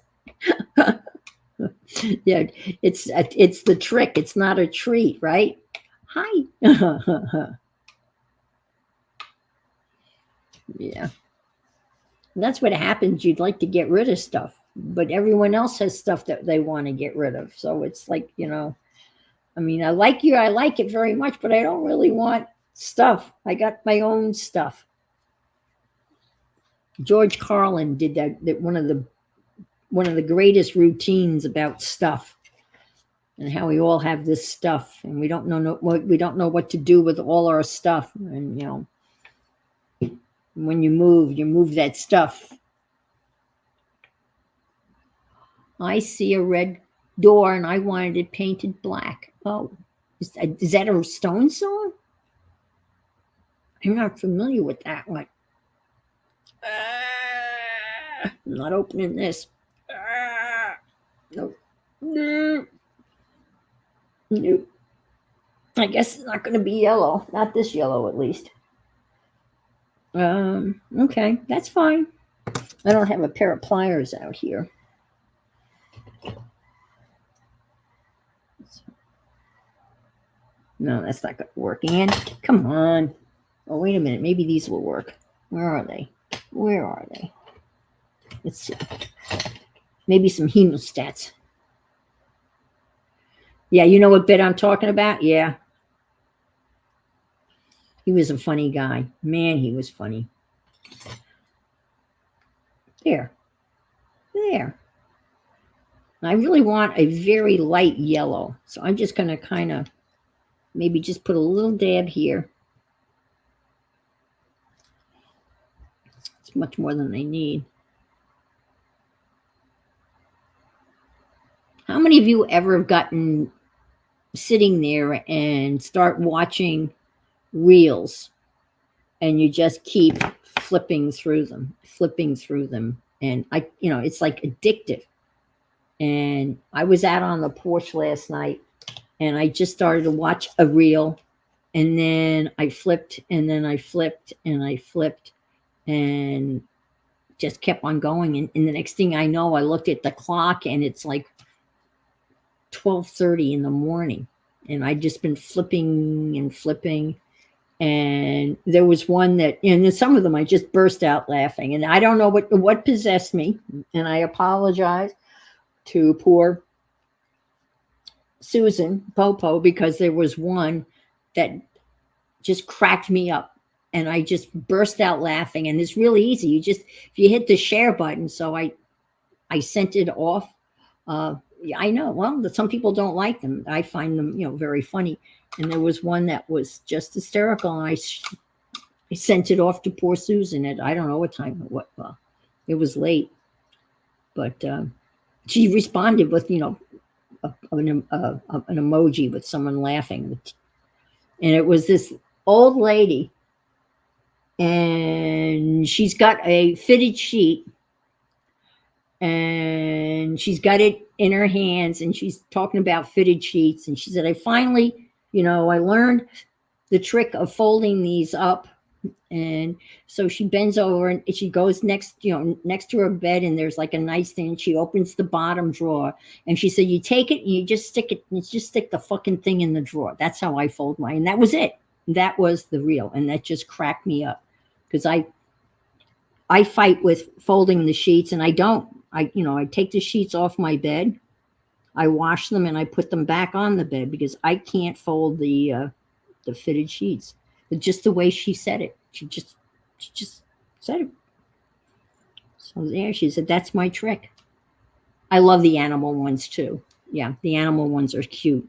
Yeah, it's the trick. It's not a treat, right? Hi. Yeah. That's what happens. You'd like to get rid of stuff, but everyone else has stuff that they want to get rid of. So it's like, I mean, I like you, I like it very much, but I don't really want stuff. I got my own stuff. George Carlin did that one of the greatest routines about stuff and how we all have this stuff and we don't know what we don't know what to do with all our stuff. And when you move that stuff. I see a red door and I wanted it painted black. Oh, is that a Stone song? I'm not familiar with that one. I'm not opening this. Nope. No. Nope. I guess it's not going to be yellow. Not this yellow, at least. Okay, that's fine. I don't have a pair of pliers out here. No, that's not going to work. And come on. Oh, wait a minute. Maybe these will work. Where are they? Where are they? Let's see. Maybe some hemostats. Yeah, you know what bit I'm talking about? Yeah. He was a funny guy. Man, he was funny. There. There. I really want a very light yellow. So I'm just going to kind of maybe just put a little dab here. It's much more than I need. How many of you ever have gotten sitting there and start watching reels and you just keep flipping through them? And it's like addictive. And I was out on the porch last night and I just started to watch a reel and then I flipped and then I flipped and I flipped and just kept on going. And the next thing I know, I looked at the clock and it's like 12:30 in the morning. And I'd just been flipping and flipping. And there was one that, and some of them I just burst out laughing. And I don't know what possessed me. And I apologize to poor Susan Popo because there was one that just cracked me up. And I just burst out laughing. And it's really easy. If you hit the share button. So I sent it off. I know. Well, some people don't like them. I find them, very funny. And there was one that was just hysterical. And I sent it off to poor Susan at I don't know what time. It was late, but she responded with an emoji with someone laughing, and it was this old lady, and she's got a fitted sheet. And she's got it in her hands and she's talking about fitted sheets. And she said, I finally, I learned the trick of folding these up. And so she bends over and she goes next to her bed and there's like a nightstand. And she opens the bottom drawer and she said, you take it and you just stick the fucking thing in the drawer. That's how I fold mine. And that was it. That was the reel. And that just cracked me up because I fight with folding the sheets and I don't. I take the sheets off my bed, I wash them, and I put them back on the bed because I can't fold the fitted sheets. But just the way she said it, she just said it. So there, she said, that's my trick. I love the animal ones too. Yeah, the animal ones are cute.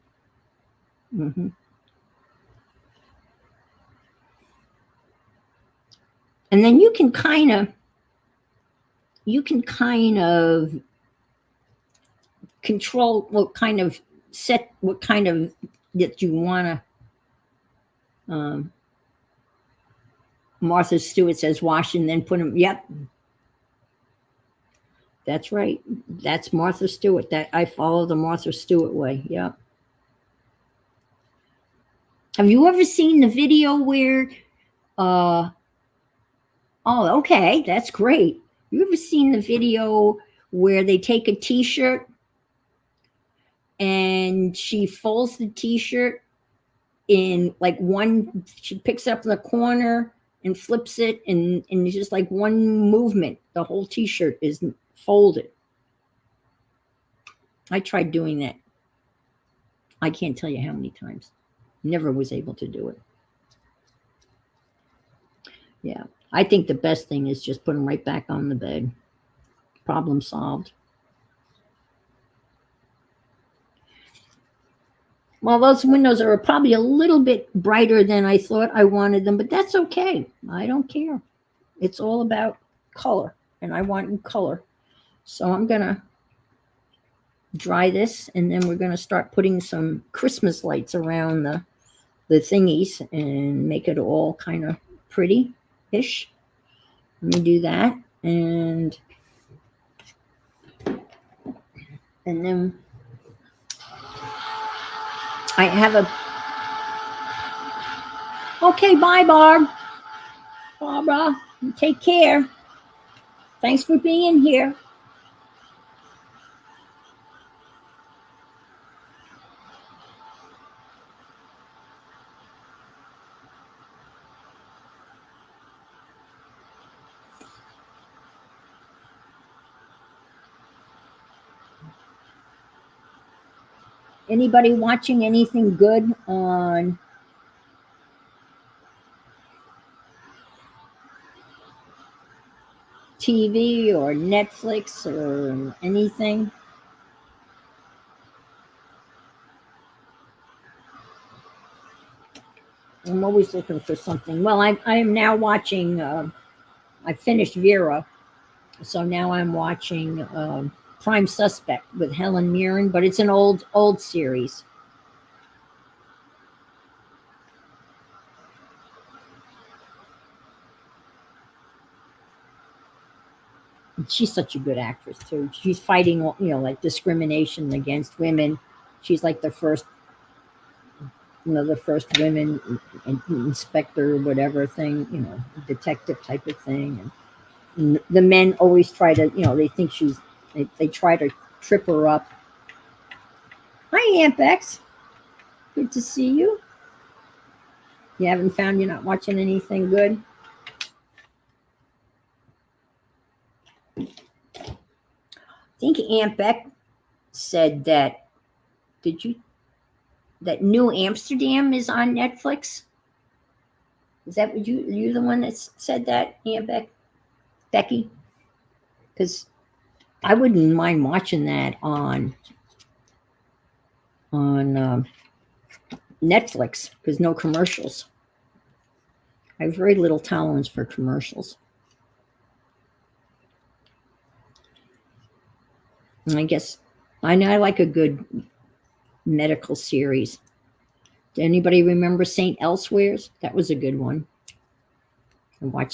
Mm-hmm. And then you can kind of control what kind of that you want to. Martha Stewart says wash and then put them. Yep, that's right. That's Martha Stewart. That I follow the Martha Stewart way. Yep. Have you ever seen the video where? Oh, okay, that's great. You ever seen the video where they take a T-shirt and she folds the t-shirt in like one, she picks up the corner and flips it, and it's just like one movement. The whole t-shirt is folded. I tried doing that. I can't tell you how many times. Never was able to do it. Yeah. I think the best thing is just put them right back on the bed. Problem solved. Well, those windows are probably a little bit brighter than I thought I wanted them, but that's okay. I don't care. It's all about color, and I want color. So I'm going to dry this, and then we're going to start putting some Christmas lights around the thingies and make it all kind of pretty-ish. Let me do that, and then I have a, okay, bye, Barbara, take care. Thanks for being here. Anybody watching anything good on TV or Netflix or anything? I'm always looking for something. Well, I am now watching, I finished Vera, so now I'm watching Prime Suspect with Helen Mirren, but it's an old series. She's such a good actress too. She's fighting, like discrimination against women. She's like the first, the first women inspector, whatever thing, detective type of thing. And the men always try to, they think they try to trip her up. Hi, Aunt Bex. Good to see you. You haven't found you're not watching anything good? I think Aunt Beck said that, that New Amsterdam is on Netflix? Is that what you the one that said that, Aunt Becky? Because I wouldn't mind watching that on Netflix, because no commercials. I have very little tolerance for commercials. And I guess I like a good medical series. Did anybody remember St. Elsewhere's? That was a good one. I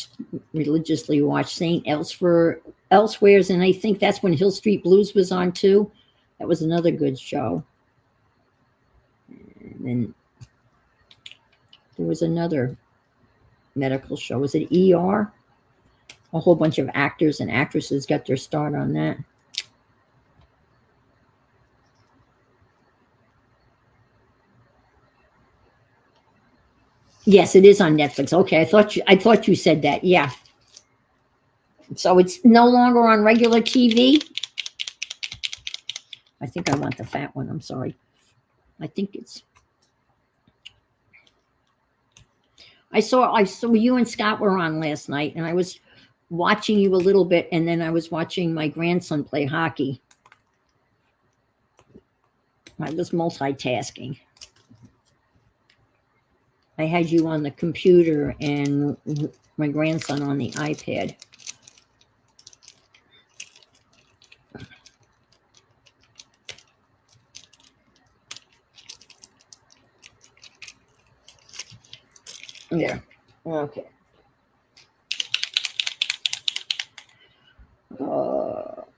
religiously watched St. Elsewhere's, and I think that's when Hill Street Blues was on too. That was another good show. And then there was another medical show. Was it ER? A whole bunch of actors and actresses got their start on that. Yes, it is on Netflix. Okay, I thought you said that. Yeah. So it's no longer on regular TV. I think I want the fat one. I'm sorry. I think it's. I saw you and Scott were on last night, and I was watching you a little bit, and then I was watching my grandson play hockey. I was multitasking. I had you on the computer and my grandson on the iPad. There. Okay.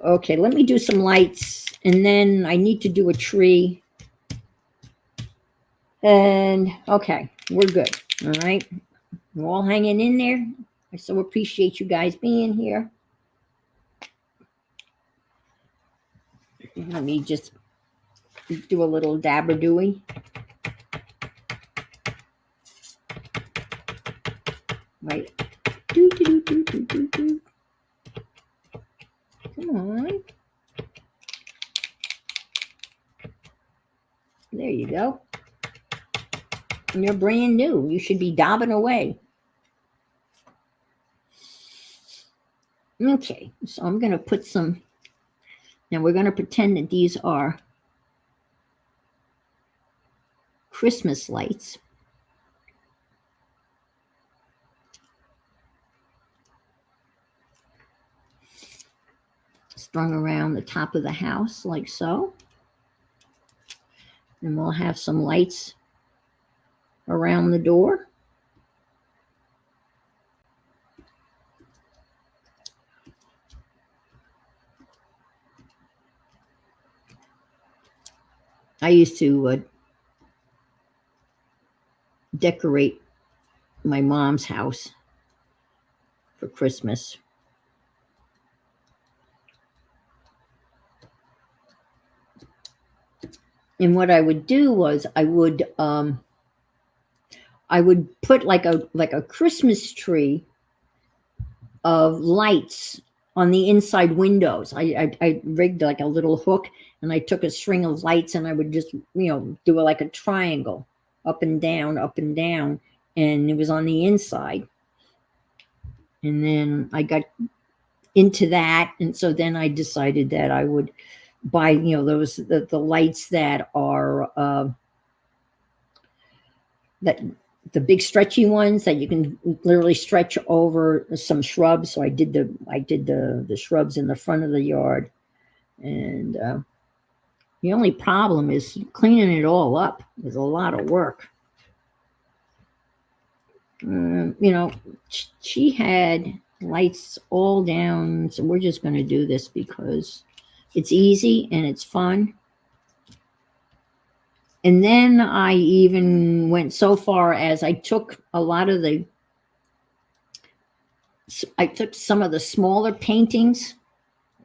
Okay, let me do some lights, and then I need to do a tree. And okay, we're good. All right. We're all hanging in there. I so appreciate you guys being here. Let me just do a little dabber-dooey. Right. Do, do, do, do, do, do. Come on. There you go. And you're brand new. You should be dabbing away. Okay, so I'm going to put some. Now we're going to pretend that these are Christmas lights. Strung around the top of the house like so. And we'll have some lights around the door. I used to decorate my mom's house for Christmas. And what I would do was I would put like a Christmas tree of lights on the inside windows. I rigged like a little hook, and I took a string of lights, and I would just do like a triangle up and down, and it was on the inside. And then I got into that, and so then I decided that I would buy those the lights that are that the big stretchy ones that you can literally stretch over some shrubs. So I did the shrubs in the front of the yard, and the only problem is cleaning it all up. There's a lot of work. She had lights all down, so we're just going to do this because it's easy and it's fun. And then I even went so far as I took some of the smaller paintings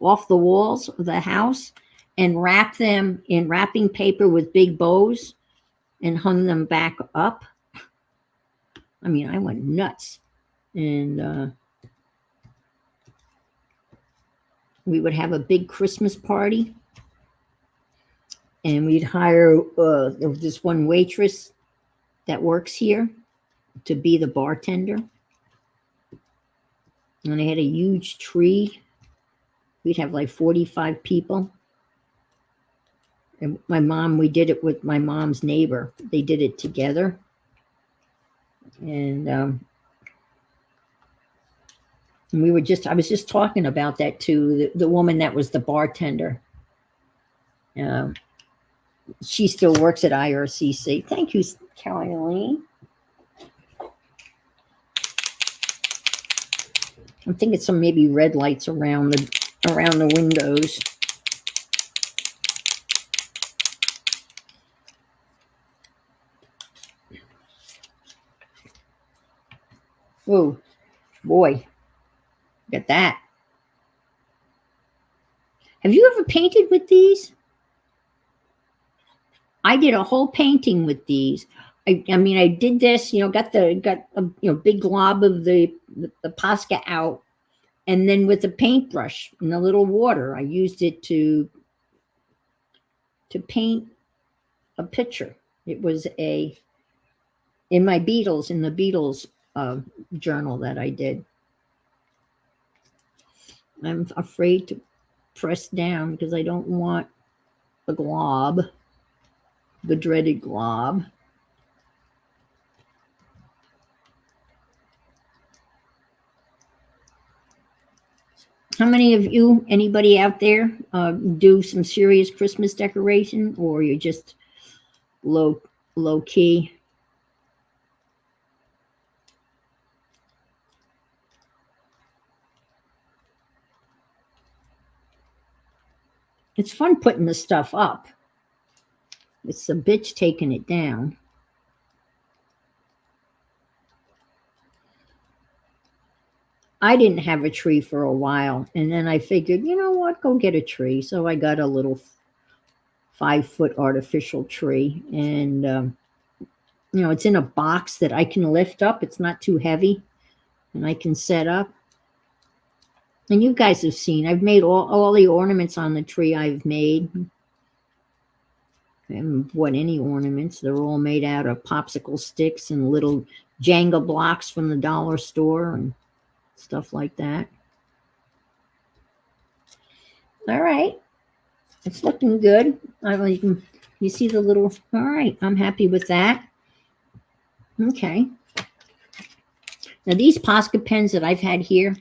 off the walls of the house and wrapped them in wrapping paper with big bows and hung them back up. I mean, I went nuts. And we would have a big Christmas party. And we'd hire this one waitress that works here to be the bartender. And I had a huge tree. We'd have like 45 people. And we did it with my mom's neighbor. They did it together. And I was just talking about that to the woman that was the bartender. She still works at IRCC. Thank you, Caroline. I'm thinking some maybe red lights around the windows. Oh, boy. Look at that. Have you ever painted with these? I did a whole painting with these. I mean, I did this, got a big glob of the Posca out, and then with a paintbrush and a little water, I used it to paint a picture. It was in the Beatles journal that I did. I'm afraid to press down because I don't want the glob. The dreaded glob. How many of you, anybody out there, do some serious Christmas decoration, or you're just low key? It's fun putting the stuff up. It's the bitch taking it down. I didn't have a tree for a while, and then I figured, you know what, go get a tree. So I got a little 5-foot artificial tree. And, it's in a box that I can lift up. It's not too heavy. And I can set up. And you guys have seen, I've made all the ornaments on the tree I've made. I haven't bought any ornaments. They're all made out of popsicle sticks and little Jenga blocks from the dollar store and stuff like that. All right. It's looking good. You see the little, all right, I'm happy with that. Okay. Now these Posca pens that I've had here,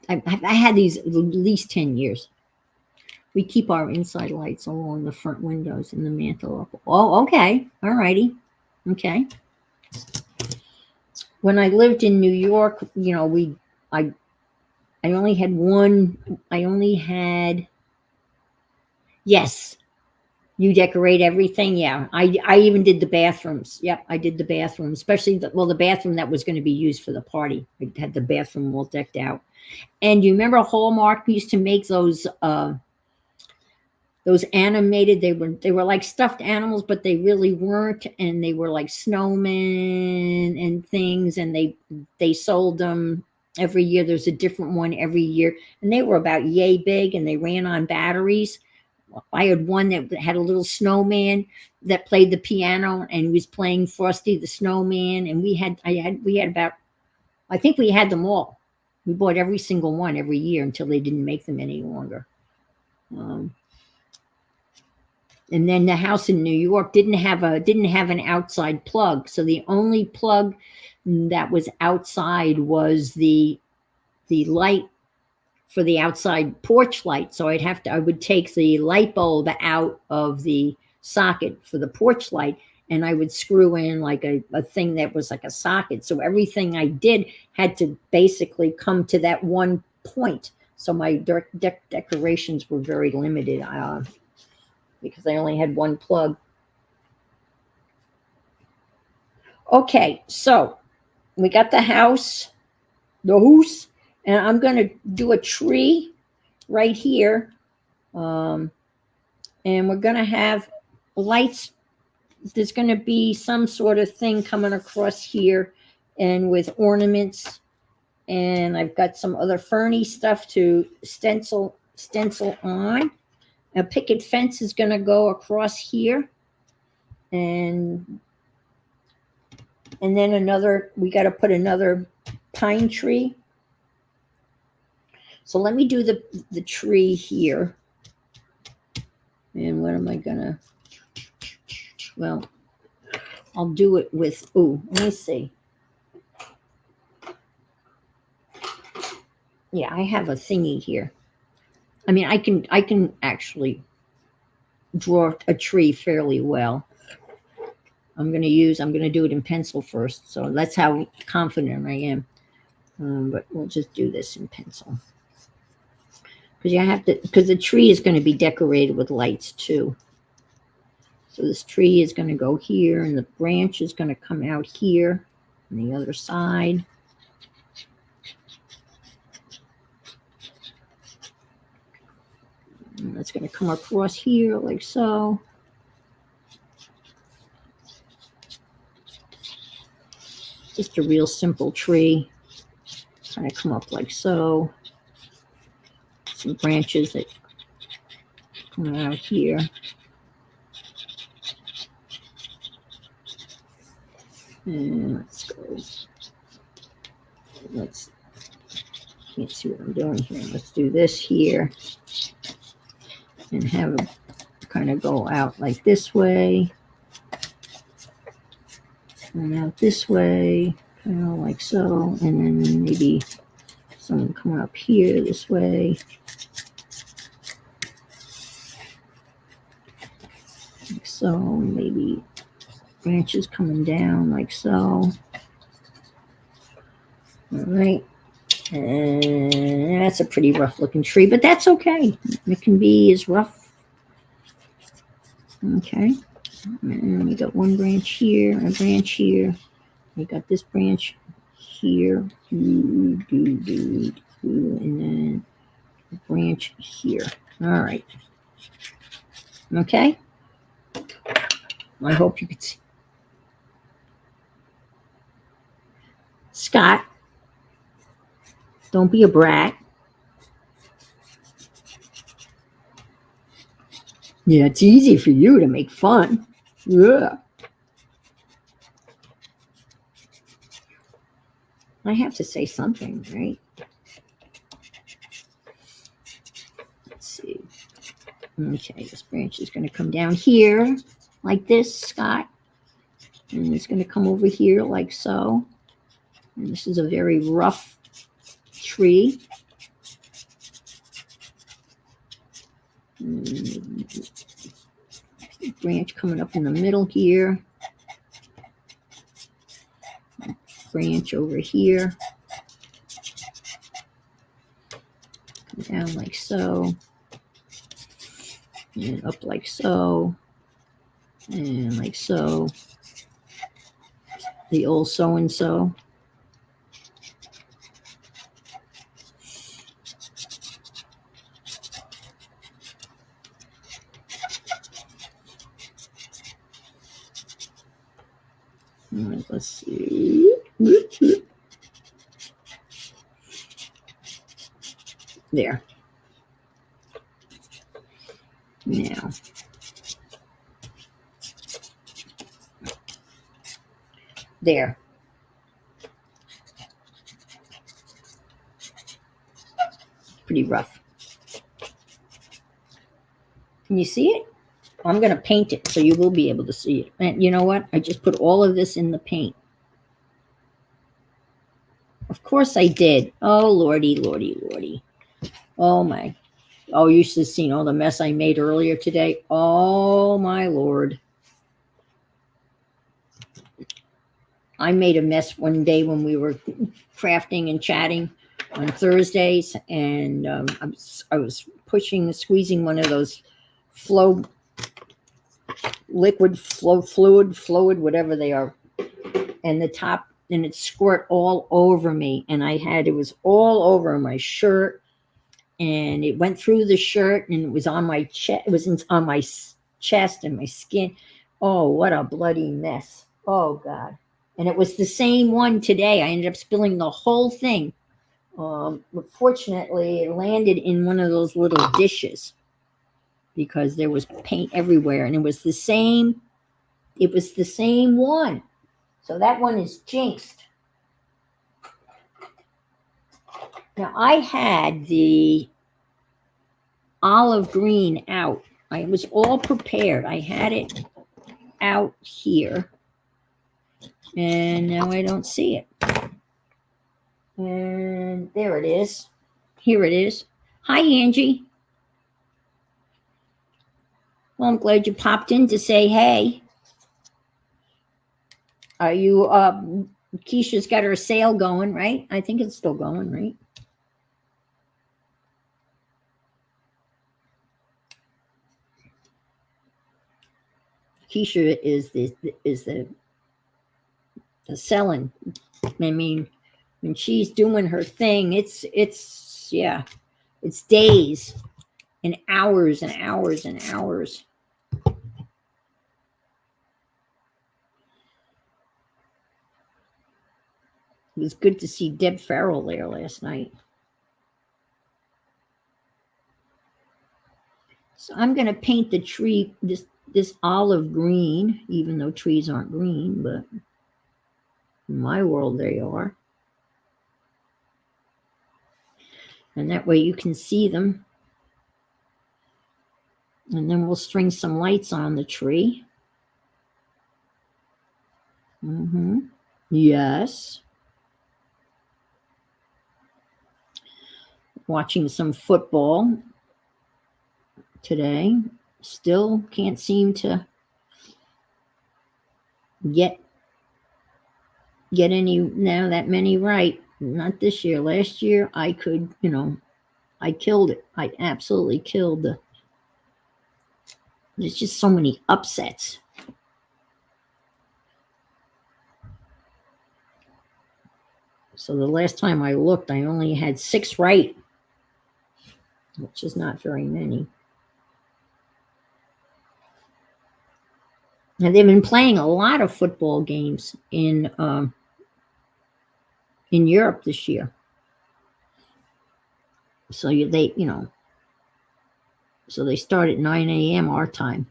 I had these at least 10 years. We keep our inside lights along the front windows and the mantle up. Oh, okay. All righty. Okay. When I lived in New York, I only had one. Yes. You decorate everything? Yeah. I even did the bathrooms. Yep, I did the bathroom, especially the bathroom that was going to be used for the party. I had the bathroom all decked out. And you remember Hallmark used to make those animated, they were like stuffed animals, but they really weren't, and they were like snowmen and things, and they sold them every year. There's a different one every year, and they were about yay big, and they ran on batteries. I had one that had a little snowman that played the piano, and he was playing Frosty the Snowman, and we had about, I think we had them all. We bought every single one every year until they didn't make them any longer. And then the house in New York didn't have an outside plug, so the only plug that was outside was the light for the outside porch light. So I would take the light bulb out of the socket for the porch light, and I would screw in like a thing that was like a socket. So everything I did had to basically come to that one point. So my decorations were very limited. Because I only had one plug. Okay, so we got the house, and I'm going to do a tree right here. And we're going to have lights. There's going to be some sort of thing coming across here and with ornaments. And I've got some other ferny stuff to stencil on. A picket fence is going to go across here. And then we got to put another pine tree. So let me do the tree here. And what am I going to, well, I'll do it with, let me see. Yeah, I have a thingy here. I mean, I can actually draw a tree fairly well. I'm going to do it in pencil first. So that's how confident I am. But we'll just do this in pencil. Because the tree is going to be decorated with lights too. So this tree is going to go here, and the branch is going to come out here on the other side. And that's going to come across here like so. Just a real simple tree. Kind of come up like so. Some branches that come out here. And let's go. Can't see what I'm doing here. Let's do this here. And have it kind of go out like this way. And out this way. Kind of like so. And then maybe some coming up here this way. Like so. Maybe branches coming down like so. All right. And that's a pretty rough looking tree, but that's okay. It can be as rough. Okay. And we got one branch here, a branch here. We got this branch here. And then a branch here. All right. Okay? I hope you could see. Scott, don't be a brat. Yeah, it's easy for you to make fun. Yeah. I have to say something, right? Let's see. Okay, this branch is going to come down here like this, Scott. And it's going to come over here like so. And this is a very rough tree. Branch coming up in the middle here. Branch over here. Come down like so. And up like so. And like so. The old so-and-so. Let's see. There. Now. There. Pretty rough. Can you see it? I'm going to paint it so you will be able to see it. And you know what? I just put all of this in the paint. Of course I did. Oh, lordy, lordy, lordy. Oh, my. Oh, you should have seen all the mess I made earlier today. Oh, my Lord. I made a mess one day when we were crafting and chatting on Thursdays. And I was squeezing one of those liquid, fluid, whatever they are. And the top, and it squirt all over me. And it was all over my shirt. And it went through the shirt, and it was on my chest. It was on my chest and my skin. Oh, what a bloody mess. Oh, God. And it was the same one today. I ended up spilling the whole thing. But fortunately, it landed in one of those little dishes because there was paint everywhere. And it was the same one. So that one is jinxed. Now, I had the olive green out. I was all prepared. I had it out here. And now I don't see it. And there it is. Here it is. Hi, Angie. Well, I'm glad you popped in to say hey. Are you, Keisha's got her sale going, right? I think it's still going, right? Keisha is the selling. I mean, when she's doing her thing, it's days and hours and hours and hours. It was good to see Deb Farrell there last night. So I'm going to paint the tree this olive green, even though trees aren't green, but in my world they are. And that way you can see them. And then we'll string some lights on the tree. Yes. Watching some football today. Still can't seem to get that many right. Not this year. Last year I could, I killed it. I absolutely killed there's just so many upsets. So the last time I looked, I only had 6 right, which is not very many. And they've been playing a lot of football games in Europe this year. So so they start at 9 a.m. our time.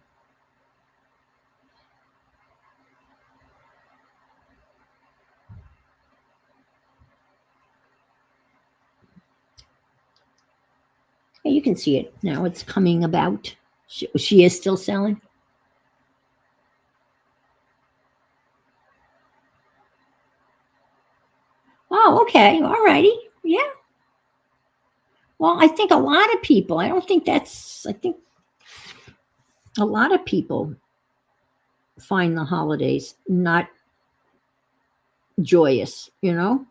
Yeah, you can see it now. It's coming about. She is still selling. Oh, okay. All righty. Yeah. Well, I think a lot of people, I think a lot of people find the holidays not joyous, and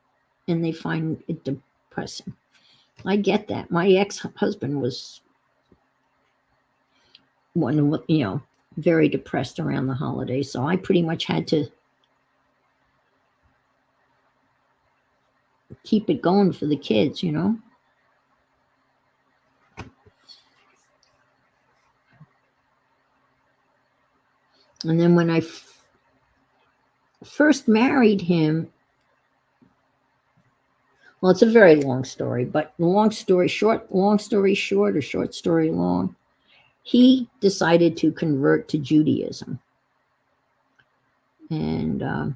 they find it depressing. I get that. My ex-husband was one, very depressed around the holidays. So I pretty much had to keep it going for the kids. And then when I first married him, well, it's a very long story, but long story short or short story long, he decided to convert to Judaism. And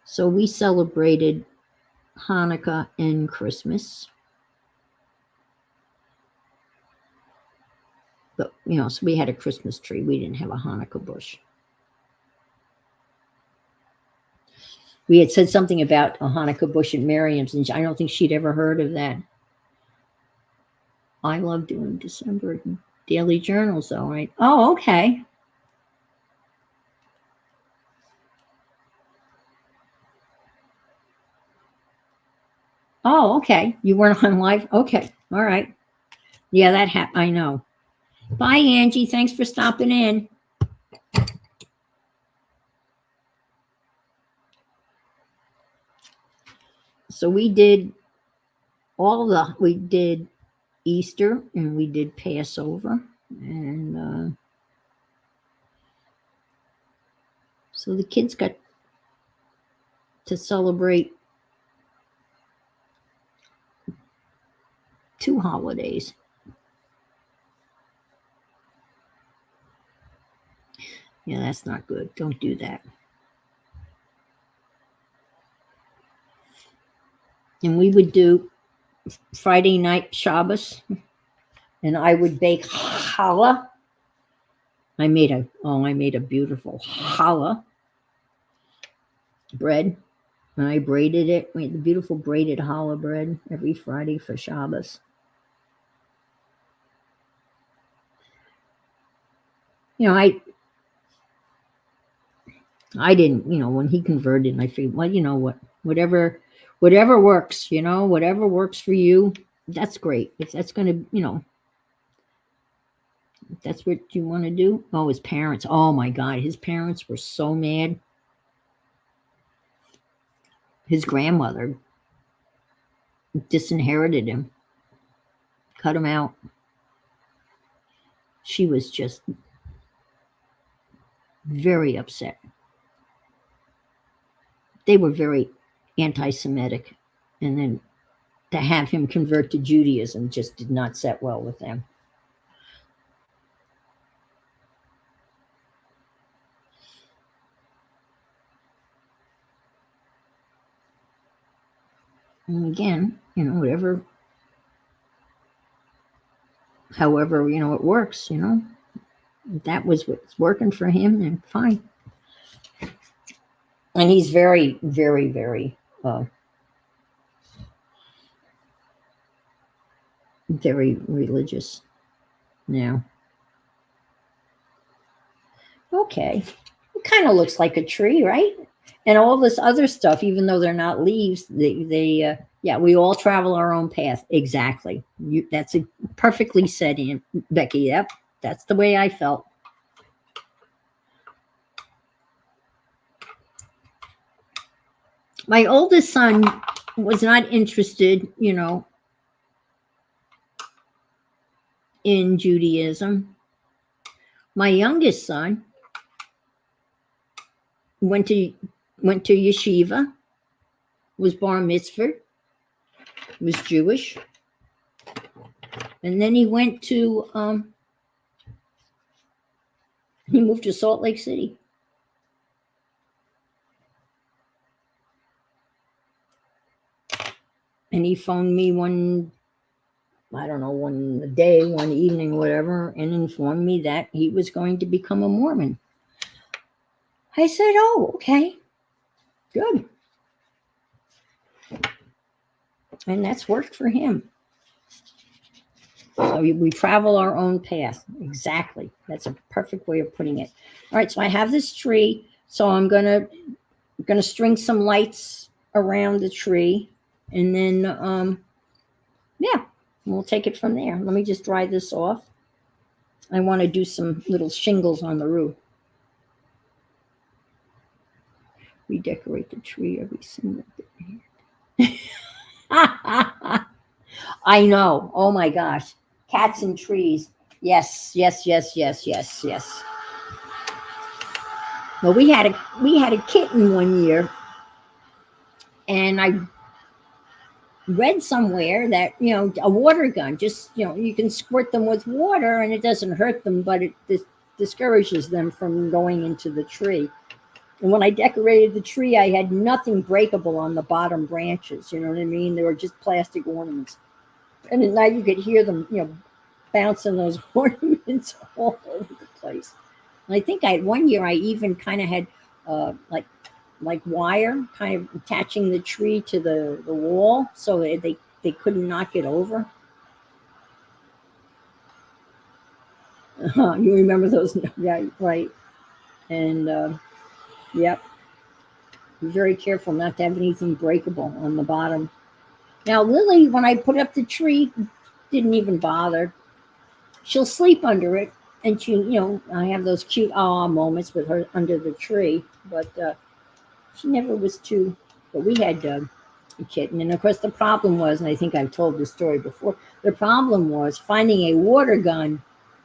so we celebrated Hanukkah and Christmas. But, so we had a Christmas tree. We didn't have a Hanukkah bush. We had said something about a Hanukkah bush at Miriam's, and I don't think she'd ever heard of that. I love doing December daily journals, though, right? Oh, okay. Oh, okay. You weren't on live? Okay. All right. Yeah, that happened. I know. Bye, Angie. Thanks for stopping in. So we did Easter and we did Passover, and so the kids got to celebrate 2 holidays. Yeah, that's not good. Don't do that. And we would do Friday night Shabbos, and I would bake challah. I made a beautiful challah bread, and I braided it. We had the beautiful braided challah bread every Friday for Shabbos. I didn't, when he converted, I figured, well, whatever works, whatever works for you, that's great. If that's going to, if that's what you want to do. Oh, his parents. Oh my God. His parents were so mad. His grandmother disinherited him, cut him out. She was just very upset. They were very anti-Semitic. And then to have him convert to Judaism just did not set well with them. And again, however, it works, if that was what's working for him, then fine. And he's very, very, very, very religious now. Okay. It kind of looks like a tree, right? And all this other stuff, even though they're not leaves, yeah, we all travel our own path. Exactly. That's perfectly said, Becky. Yep, that's the way I felt. My oldest son was not interested, in Judaism. My youngest son went to yeshiva, was bar mitzvah, was Jewish, and then he moved to Salt Lake City. And he phoned me one day, one evening, whatever, and informed me that he was going to become a Mormon. I said, oh, okay, good. And that's worked for him. So we travel our own path. Exactly. That's a perfect way of putting it. All right, so I have this tree. So I'm gonna string some lights around the tree, and then yeah, we'll take it from there. Let me just dry this off. I want to do some little shingles on the roof. We decorate the tree every single day. I know. Oh my gosh. Cats and trees. Yes, yes, yes, yes, yes, yes. Well, we had a kitten one year, and I read somewhere that a water gun, just you can squirt them with water and it doesn't hurt them, but it discourages them from going into the tree. And when I decorated the tree, I had nothing breakable on the bottom branches. You know what I mean? They were just plastic ornaments. And at night you could hear them, bouncing those ornaments all over the place. And I think one year I even kind of had like wire kind of attaching the tree to the wall so they couldn't knock it over. You remember those? Yeah, right. And yep. Be very careful not to have anything breakable on the bottom. Now, Lily, when I put up the tree, didn't even bother. She'll sleep under it, and I have those cute moments with her under the tree, but she never was too. But we had a kitten, and of course the problem was, and I think I've told this story before, the problem was finding a water gun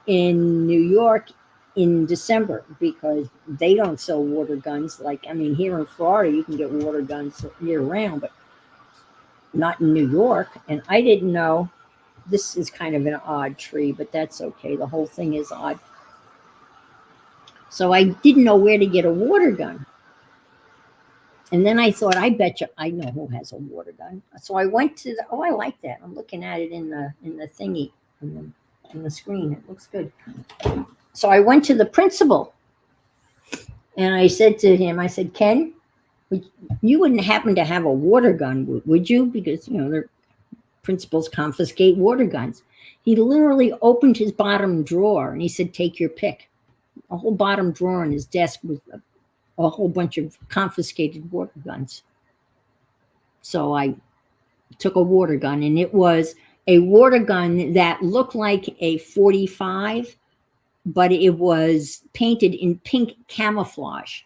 in New York in December, because they don't sell water guns. Here in Florida you can get water guns year round, but not in New York. And I didn't know. This is kind of an odd tree, but that's okay. The whole thing is odd. So I didn't know where to get a water gun. And then I thought, I bet you I know who has a water gun. So I went to I like that. I'm looking at it in the thingy, in the screen. It looks good. So I went to the principal, and I said to him, I said, Ken, you wouldn't happen to have a water gun, would you? Because, their principals confiscate water guns. He literally opened his bottom drawer, and he said, take your pick. A whole bottom drawer on his desk with a whole bunch of confiscated water guns. So I took a water gun, and it was a water gun that looked like a 45, but it was painted in pink camouflage.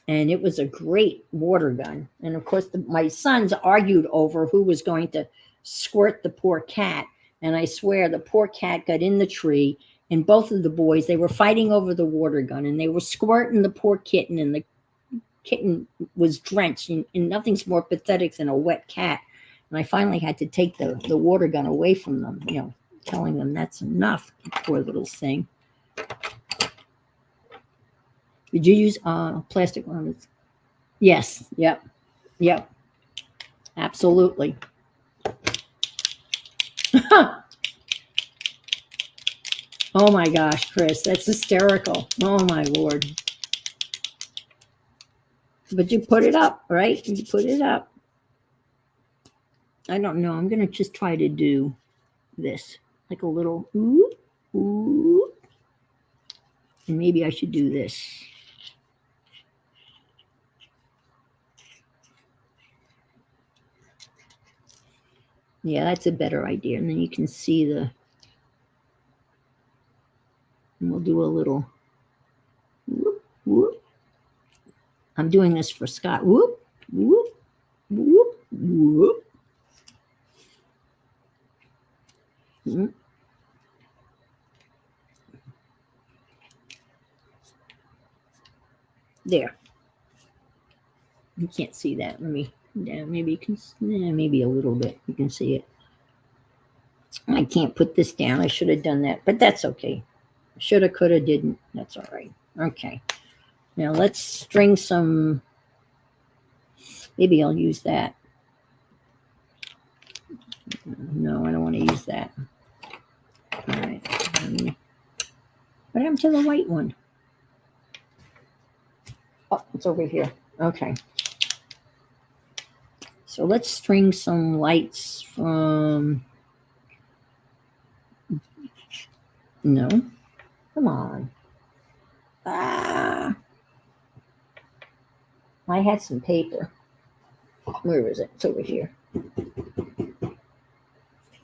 And it was a great water gun. And of course, my sons argued over who was going to squirt the poor cat. And I swear the poor cat got in the tree, and both of the boys, they were fighting over the water gun, and they were squirting the poor kitten, and the kitten was drenched. And nothing's more pathetic than a wet cat. And I finally had to take the water gun away from them, telling them that's enough, poor little thing. Did you use plastic ornaments? Yes. Yep. Absolutely. Oh my gosh, Chris, that's hysterical. Oh my Lord. But you put it up, right? You put it up. I don't know. I'm going to just try to do this, like a little ooh, ooh. And maybe I should do this. Yeah, that's a better idea. And then you can see and we'll do a little whoop, whoop. I'm doing this for Scott. Whoop, whoop, whoop, whoop. Mm-hmm. There. You can't see that. Let me, yeah, maybe you can, yeah, maybe a little bit. You can see it. I can't put this down. I should have done that, but that's okay. Shoulda, coulda, didn't. That's all right. Okay. Now let's string some. Maybe I'll use that. No, I don't want to use that. All right. What happened to the white one? Oh, it's over here. Okay. So let's string some lights from. No. Come on. Ah. I had some paper. Where is it? It's over here.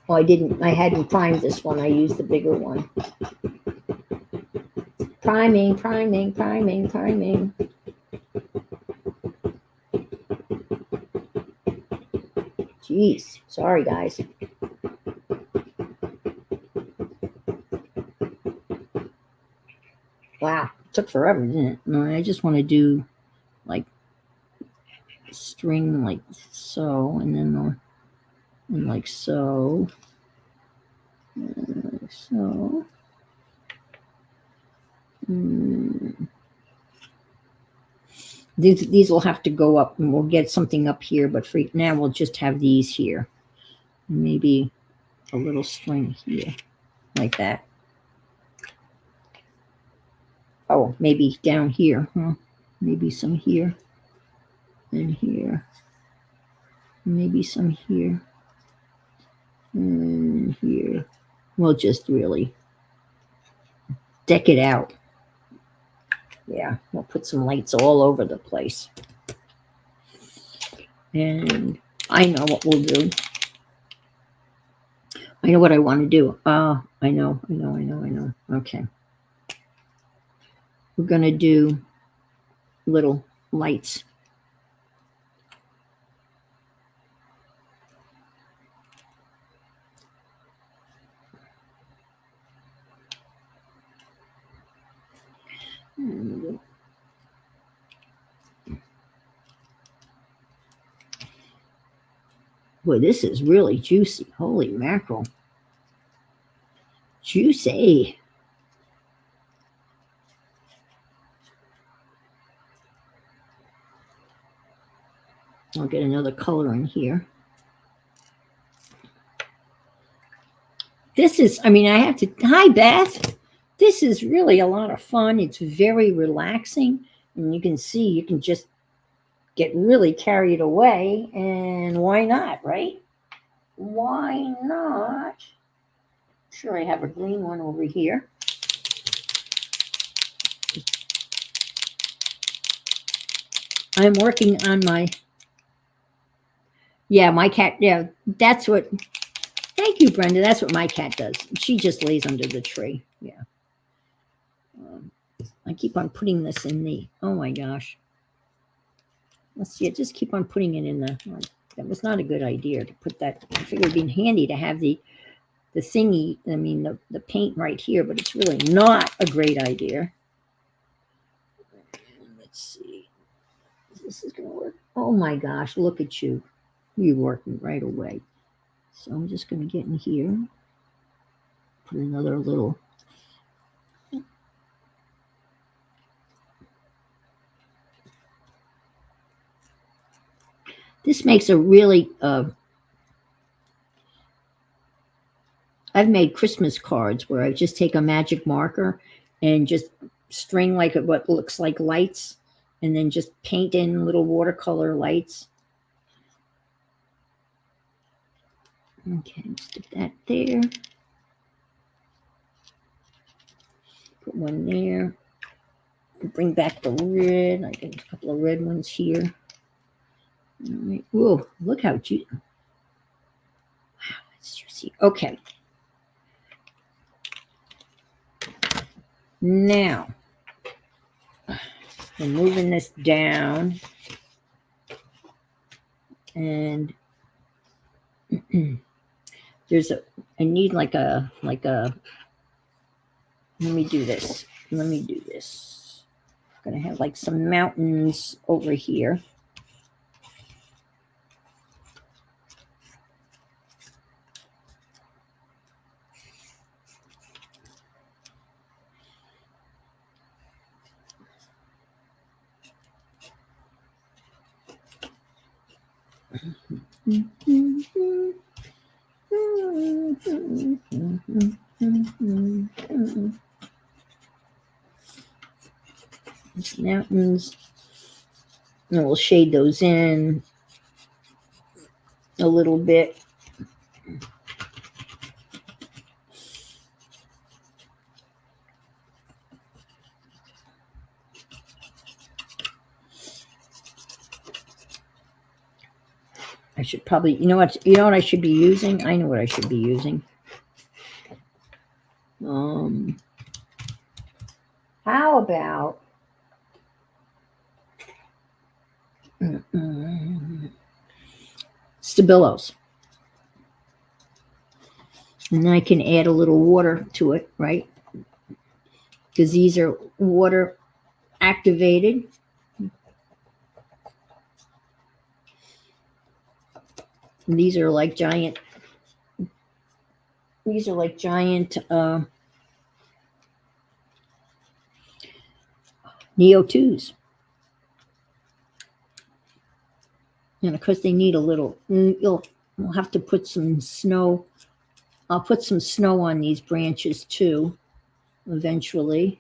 Oh, I hadn't primed this one. I used the bigger one. Priming, priming, priming, priming. Jeez. Sorry, guys. Wow. It took forever, didn't it? No, I just want to do like string like so, and then and like so. So. These will have to go up, and we'll get something up here, but for now we'll just have these here. Maybe a little string here, like that. Oh, maybe down here, huh? Maybe some here, and here. Maybe some here, and here. We'll just really deck it out. Yeah, we'll put some lights all over the place. And I know what we'll do. I know what I want to do. I know. Okay. We're going to do little lights. Boy, this is really juicy. Holy mackerel. Juicy. I'll get another color in here. This is, I have to, hi Beth. This is really a lot of fun. It's very relaxing. And you can see, you can just get really carried away. And why not, right? Why not? Sure, I have a green one over here. I'm working on my, yeah, my cat, yeah, that's what, thank you, Brenda. That's what my cat does. She just lays under the tree. Yeah. I keep on putting this in the, oh my gosh. Let's see, just keep on putting it in the, that was not a good idea to put that. I figured it'd be handy to have the thingy, the paint right here, but it's really not a great idea. Let's see. This is going to work. Oh my gosh, look at you. You're working right away. So I'm just going to get in here. Put another little. This makes a really, I've made Christmas cards where I just take a magic marker and just string like what looks like lights and then just paint in little watercolor lights. Okay, stick that there. Put one there. Bring back the red. I got a couple of red ones here. All right. Whoa, look how juicy. Wow, it's juicy. Okay. Now, I'm moving this down. And there's I need like a, let me do this. I'm going to have like some mountains over here. Mountains, and we'll shade those in a little bit. I should probably, you know what I should be using? I know what I should be using. How about Stabilos? And I can add a little water to it, right? Because these are water activated. And these are like giant Neo2s. And of course they need a little, we'll have to put some snow. I'll put some snow on these branches too, eventually.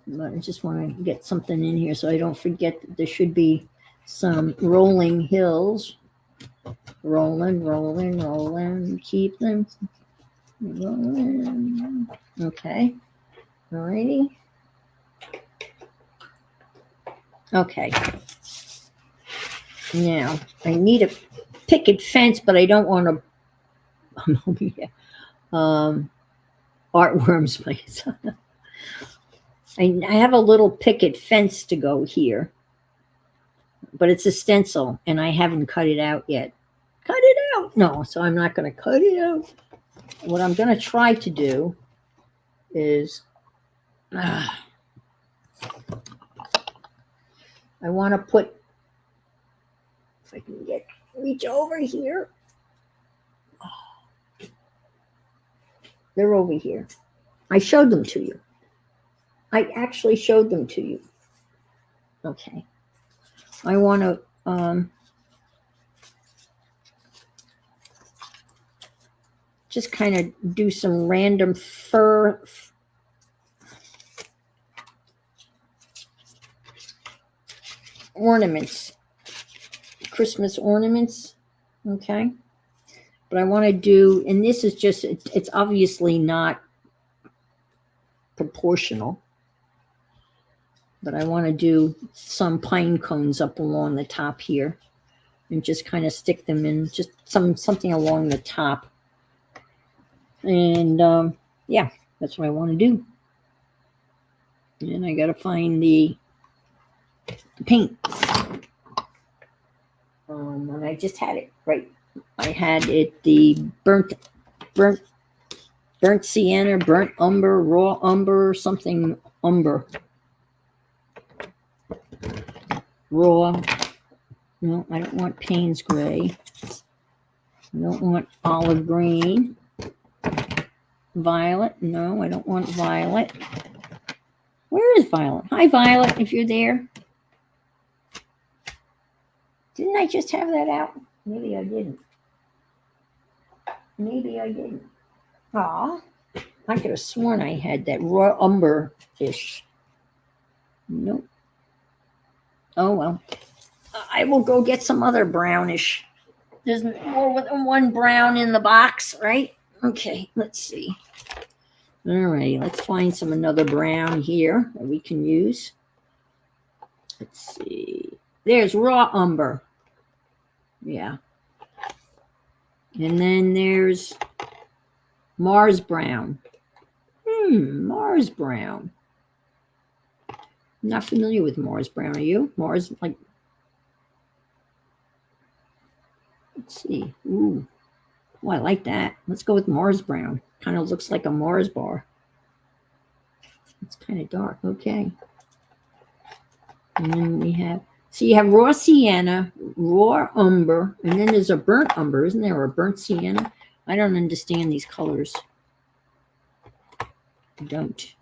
But I just want to get something in here so I don't forget that there should be some rolling hills. Rolling, keep them rolling. Okay, alrighty. Okay. Now, I need a picket fence, but I don't want to artworms, please. I have a little picket fence to go here, but it's a stencil, and I haven't cut it out yet. Cut it out? No, so I'm not going to cut it out. What I'm going to try to do is, I want to put, if I can reach over here. They're over here. I showed them to you. I actually showed them to you. Okay. I want to just kind of do some random fur ornaments, Christmas ornaments. Okay. But I want to do, and this is just, it's obviously not proportional, but I want to do some pine cones up along the top here and just kind of stick them in, just something along the top. And yeah, that's what I want to do. And I got to find the paint. And I just had it, right? I had it, the burnt sienna, burnt umber, raw umber, something umber. Raw. No, I don't want Payne's gray. I don't want olive green. Violet. No, I don't want violet. Where is Violet? Hi, Violet, if you're there. Didn't I just have that out? Maybe I didn't. Maybe I didn't. Aw, I could have sworn I had that raw umber-ish. Nope. Oh, well. I will go get some other brownish. There's more than one brown in the box, right? Okay, let's see. All right, let's find another brown here that we can use. Let's see. There's raw umber. Yeah. And then there's Mars brown. Mars brown. I'm not familiar with Mars brown. Are you? Mars, like, let's see. Ooh. Oh, I like that. Let's go with Mars brown. Kind of looks like a Mars bar. It's kind of dark. Okay. And then we have, so you have raw sienna, raw umber, and then there's a burnt umber, isn't there? Or a burnt sienna? I don't understand these colors. I don't.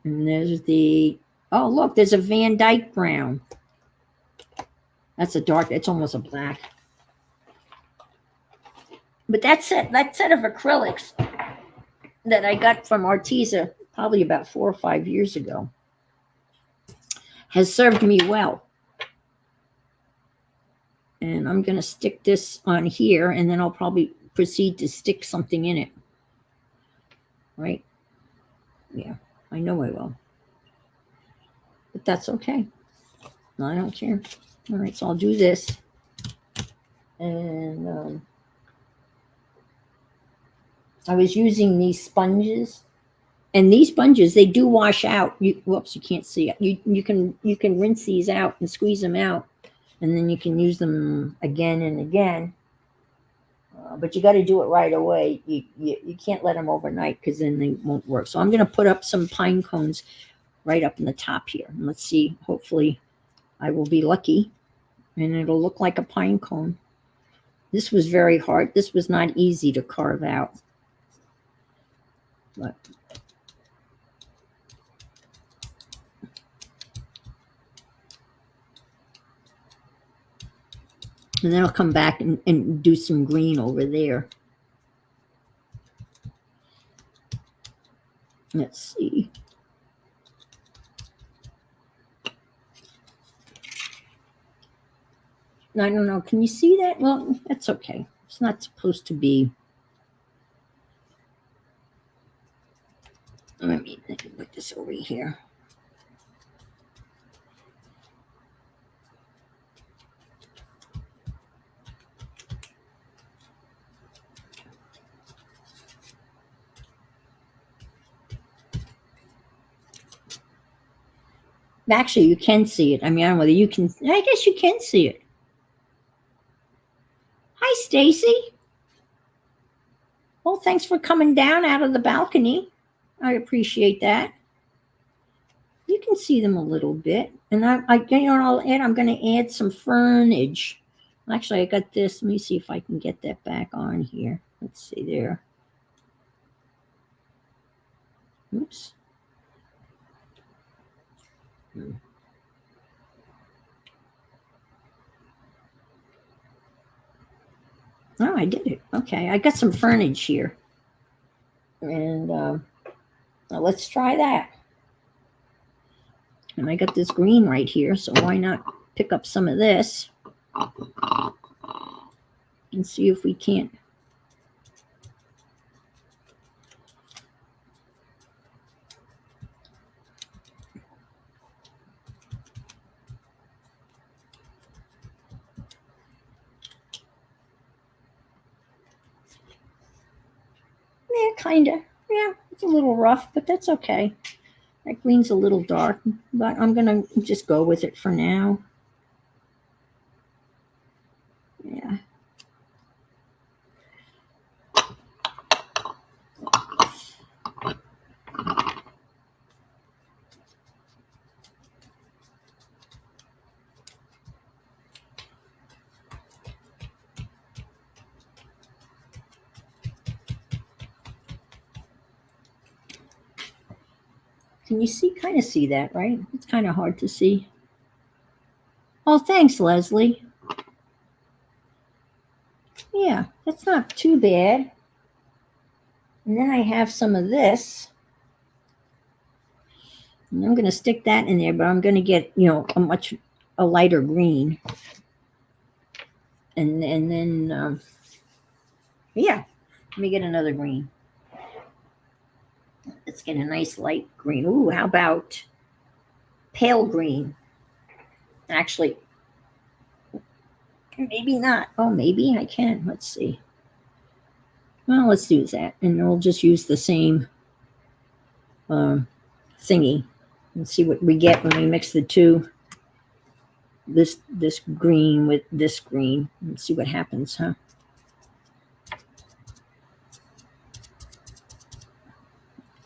And there's the, oh, look, there's a Van Dyke brown. That's a dark, it's almost a black. But that set of acrylics that I got from Arteza probably about 4 or 5 years ago has served me well. And I'm going to stick this on here, and then I'll probably proceed to stick something in it. Right? Yeah, I know I will. But that's okay. I don't care. All right, so I'll do this. And I was using these sponges. And these sponges, they do wash out. Whoops, you can't see it. You can rinse these out and squeeze them out, and then you can use them again and again. But you got to do it right away. You can't let them overnight because then they won't work. So I'm going to put up some pine cones right up in the top here. And let's see. Hopefully, I will be lucky, and it'll look like a pine cone. This was very hard. This was not easy to carve out. But and then I'll come back and do some green over there. Let's see. I don't know. Can you see that? Well, that's okay. It's not supposed to be. Let me put this over here. Actually, you can see it. I mean, I don't know whether you can. I guess you can see it. Hi, Stacy. Well, thanks for coming down out of the balcony. I appreciate that. You can see them a little bit, and I'm going to add some fernage. Actually, I got this. Let me see if I can get that back on here. Let's see there. Oops. Oh, I did it. Okay, I got some fernage here. And let's try that. And I got this green right here, so why not pick up some of this and see if we can't. Yeah, kind of. Yeah, it's a little rough, but that's okay. That green's a little dark, but I'm going to just go with it for now. Yeah. Can you kind of see that, right? It's kind of hard to see. Oh, thanks, Leslie. Yeah, that's not too bad. And then I have some of this. And I'm going to stick that in there, but I'm going to get, a lighter green. And then, yeah, let me get another green. Let's get a nice light green. Ooh, how about pale green? Actually, maybe not. Oh, maybe I can. Let's see. Well, let's do that. And we'll just use the same thingy and see what we get when we mix the two. This green with this green. And see what happens, huh?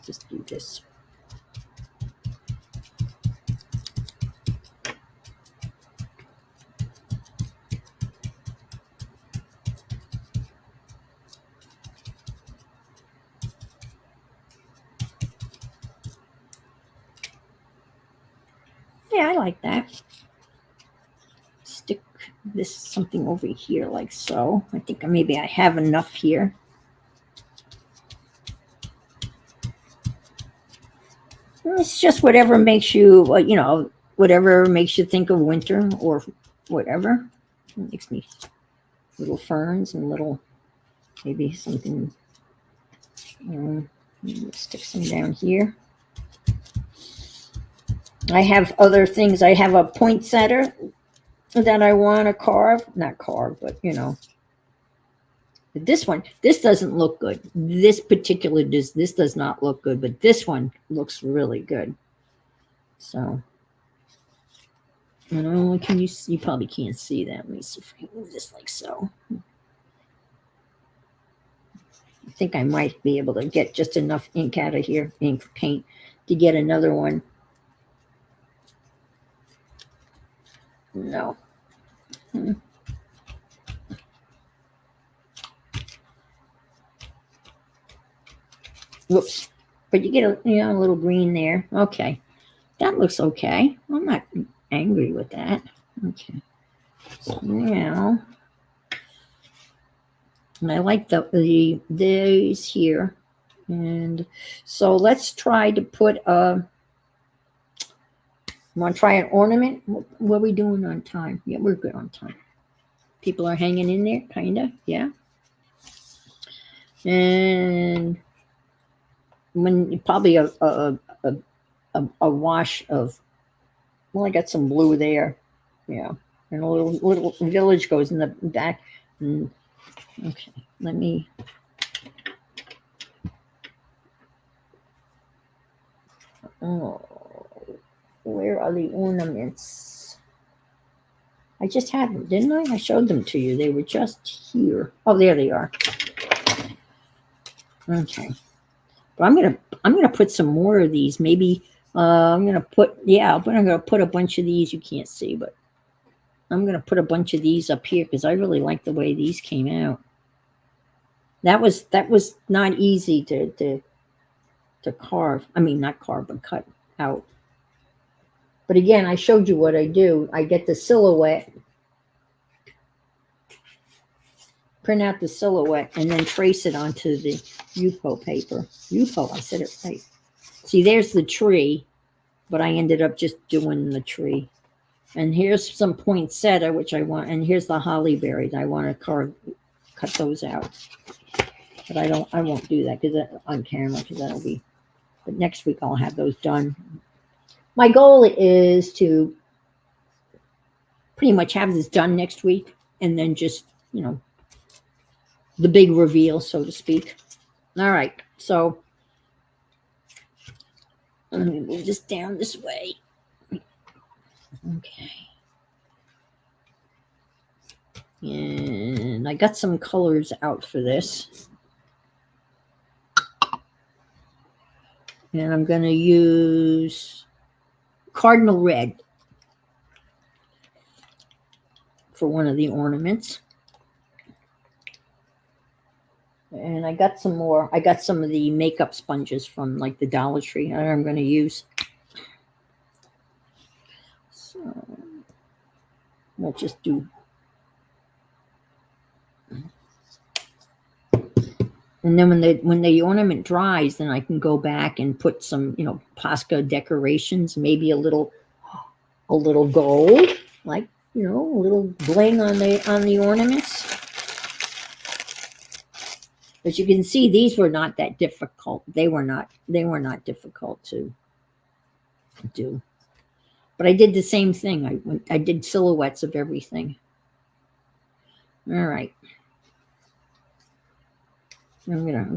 Just do this. Yeah, I like that. Stick this something over here like so. I think maybe I have enough here. It's just whatever makes you, whatever makes you think of winter or whatever. It makes me little ferns and little, maybe something. Stick some down here. I have other things. I have a poinsettia that I want to carve. Not carve, but this one, this doesn't look good. This particular, this does not look good, but this one looks really good. So, can you see? You probably can't see that. Let me see if I can move this like so. I think I might be able to get just enough ink out of here, ink paint, to get another one. No. Whoops. But you get a little green there. Okay. That looks okay. I'm not angry with that. Okay. So now, and I like these here. And so let's try to put want to try an ornament? What are we doing on time? Yeah, we're good on time. People are hanging in there, kind of. Yeah. And when probably a wash of, well, I got some blue there. Yeah. And a little village goes in the back. And, okay. Let me. Oh, where are the ornaments? I just had them, didn't I? I showed them to you. They were just here. Oh, there they are. Okay. But I'm gonna put some more of these. Maybe I'm gonna put but I'm gonna put a bunch of these. You can't see, but I'm gonna put a bunch of these up here because I really like the way these came out. That was not easy to carve. I mean, not carve, but cut out. But again, I showed you what I do. I get the silhouette, print out the silhouette, and then trace it onto the Yupo paper. Yupo, I said it right. See, there's the tree, but I ended up just doing the tree. And here's some poinsettia, which I want, and here's the holly berries. I want to cut those out. But I won't do that because on camera, because that'll be, but next week I'll have those done. My goal is to pretty much have this done next week, and then just, the big reveal, so to speak. All right, so let me move this down this way. Okay. And I got some colors out for this. And I'm going to use cardinal red for one of the ornaments. And I got some more. I got some of the makeup sponges from like the Dollar Tree that I'm going to use. So we'll just do. And then when the ornament dries, then I can go back and put some, Posca decorations, maybe a little gold, like, a little bling on the ornaments. But you can see these were not that difficult. They were not difficult to do. But I did the same thing. I did silhouettes of everything. All right. And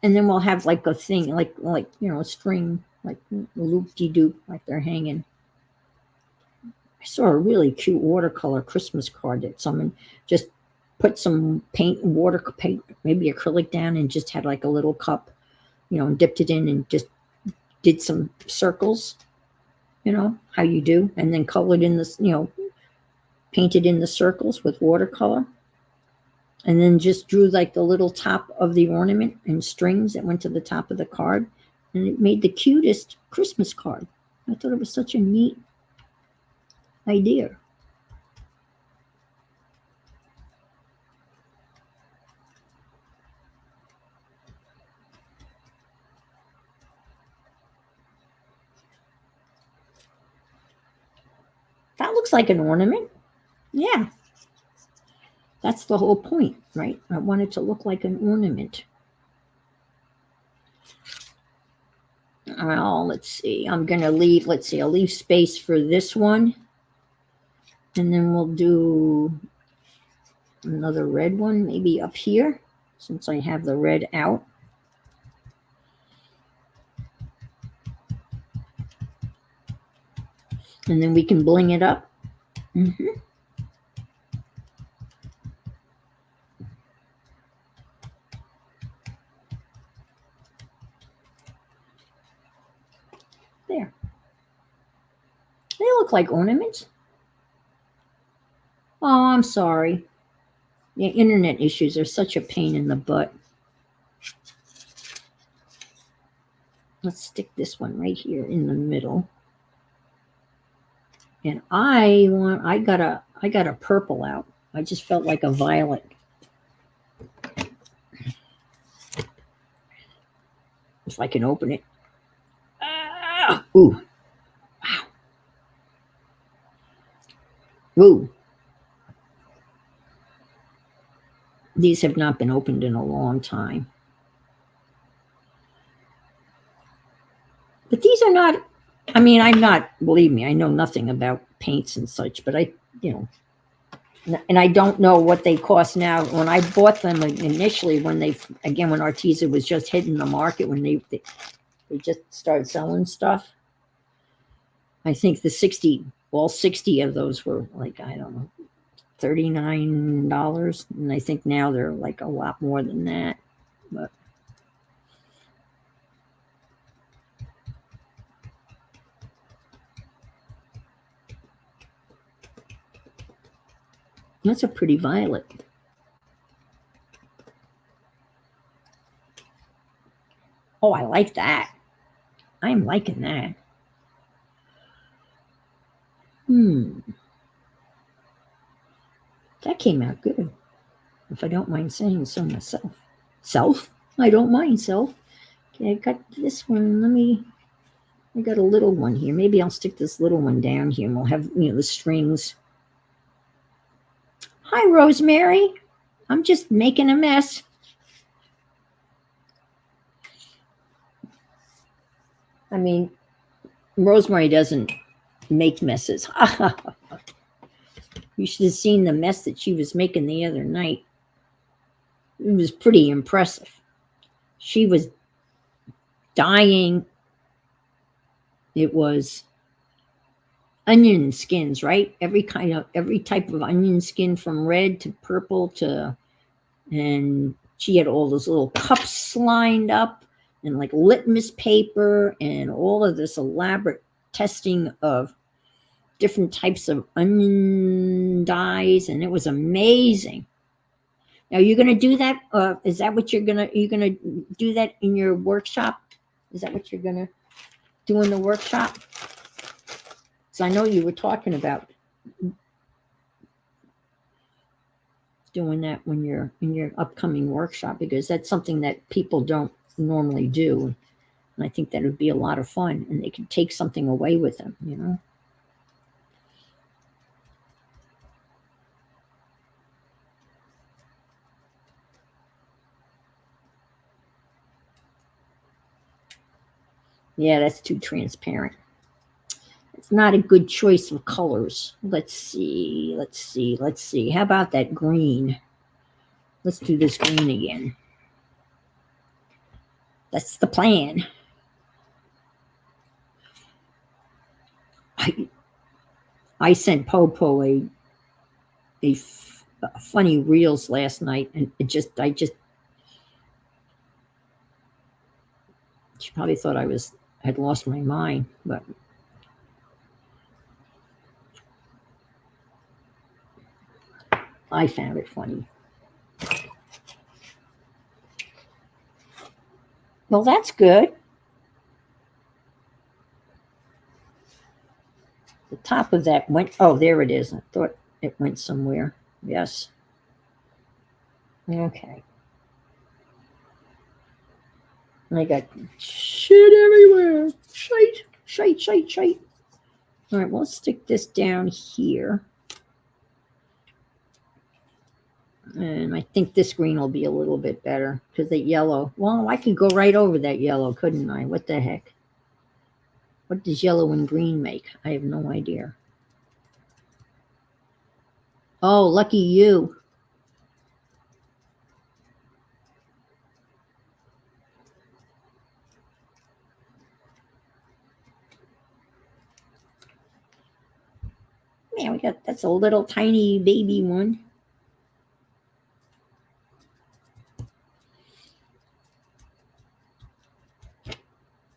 then we'll have like a thing, like a string, like loop-de-doop, like they're hanging. I saw a really cute watercolor Christmas card that someone just put some water paint, maybe acrylic down, and just had like a little cup, and dipped it in and just did some circles, how you do, and then colored in this, painted in the circles with watercolor. And then just drew like the little top of the ornament and strings that went to the top of the card. And it made the cutest Christmas card. I thought it was such a neat idea. That looks like an ornament. Yeah, that's the whole point, right? I want it to look like an ornament. Well, let's see. I'm going to leave, let's see, I'll leave space for this one. And then we'll do another red one, maybe up here, since I have the red out. And then we can bling it up. Mm-hmm. There. They look like ornaments. Oh, I'm sorry. Yeah, internet issues are such a pain in the butt. Let's stick this one right here in the middle. And I got a purple out. I just felt like a violet. If I can open it. Ah, ooh. Wow. Ooh. These have not been opened in a long time. But these are not, I mean, I'm not, believe me, I know nothing about paints and such, but and I don't know what they cost now. When I bought them initially, when Arteza was just hitting the market, when they just started selling stuff, I think all 60 of those were like, I don't know, $39. And I think now they're like a lot more than that. But that's a pretty violet. Oh, I like that. I'm liking that. That came out good, if I don't mind saying so myself. Self? I don't mind self. Okay, I got this one. I got a little one here. Maybe I'll stick this little one down here and we'll have, the strings. Hi, Rosemary. I'm just making a mess. I mean, Rosemary doesn't make messes. You should have seen the mess that she was making the other night. It was pretty impressive. She was dyeing. It was onion skins, right? Every type of onion skin, from red to purple and she had all those little cups lined up and like litmus paper and all of this elaborate testing of different types of onion dyes, and it was amazing. Now, you're going to do that? Is that what you're going to do that in your workshop? Is that what you're going to do in the workshop? So I know you were talking about doing that when you're in your upcoming workshop, because that's something that people don't normally do. And I think that would be a lot of fun, and they could take something away with them, Yeah, that's too transparent. It's not a good choice of colors. Let's see. How about that green? Let's do this green again. That's the plan. I sent Popo a funny reels last night, and she probably thought I had lost my mind, but I found it funny. Well, that's good. top of that went, oh, there it is. I thought it went somewhere. Yes. Okay. I got shit everywhere. Shite. All right, we'll stick this down here. And I think this green will be a little bit better because the yellow, well, I could go right over that yellow, couldn't I? What the heck? What does yellow and green make? I have no idea. Oh, lucky you. Yeah, we got, that's a little tiny baby one.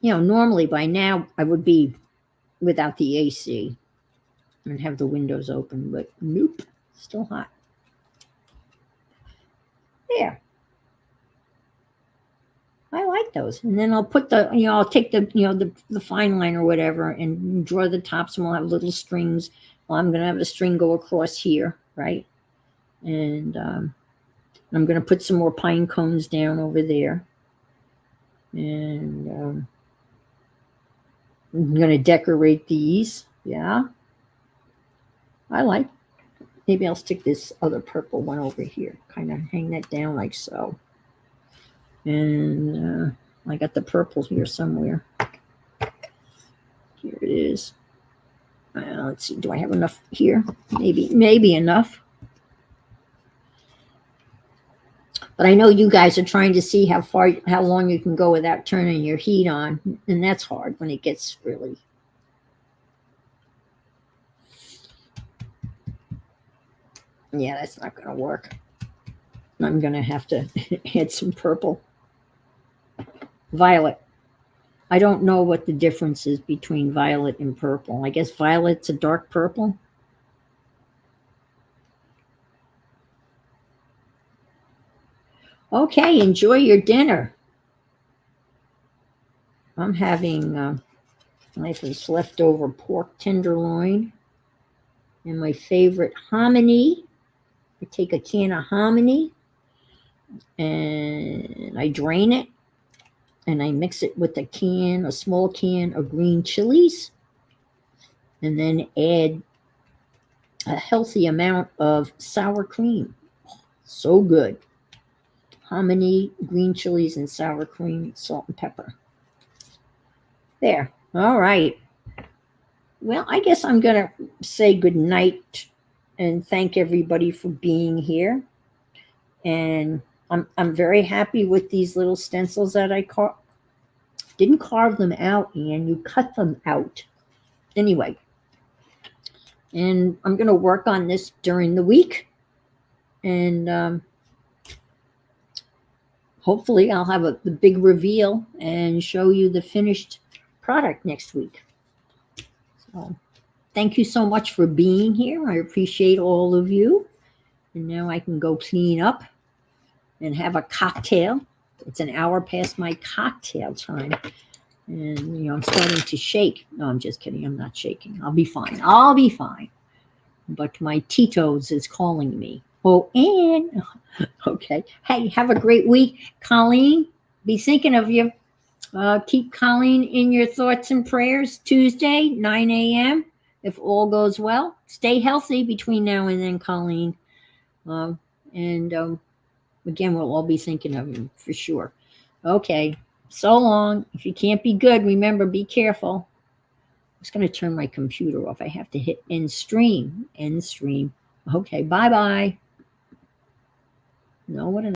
You know, normally by now I would be without the AC and have the windows open, but nope, still hot. There. I like those. And then I'll put the, you know, I'll take the, you know, the fine line or whatever and draw the tops, and we'll have little strings. Well, I'm going to have a string go across here, right? And I'm going to put some more pine cones down over there. And I'm going to decorate these. Yeah. I like. Maybe I'll stick this other purple one over here. Kind of hang that down like so. And I got the purple here somewhere. Here it is. Let's see. Do I have enough here? Maybe enough. But I know you guys are trying to see how long you can go without turning your heat on, and that's hard when it gets really. Yeah, that's not going to work. I'm going to have to add some purple. Violet. I don't know what the difference is between violet and purple. I guess violet's a dark purple. Okay, enjoy your dinner. I'm having this leftover pork tenderloin and my favorite hominy. I take a can of hominy and I drain it and I mix it with a small can of green chilies, and then add a healthy amount of sour cream. So good. Hominy, green chilies, and sour cream, salt and pepper. There. All right. Well, I guess I'm going to say good night and thank everybody for being here. And I'm very happy with these little stencils that I didn't carve them out, Anne. You cut them out. Anyway. And I'm going to work on this during the week. And hopefully I'll have the big reveal and show you the finished product next week. So thank you so much for being here. I appreciate all of you. And now I can go clean up and have a cocktail. It's an hour past my cocktail time. And, you know, I'm starting to shake. No, I'm just kidding. I'm not shaking. I'll be fine. But my Tito's is calling me. Oh, Anne. Okay. Hey, have a great week. Colleen, be thinking of you. Keep Colleen in your thoughts and prayers. Tuesday, 9 a.m. If all goes well. Stay healthy between now and then, Colleen. Again, we'll all be thinking of you for sure. Okay. So long. If you can't be good, remember, be careful. I'm just going to turn my computer off. I have to hit end stream. Okay. Bye-bye. No, what an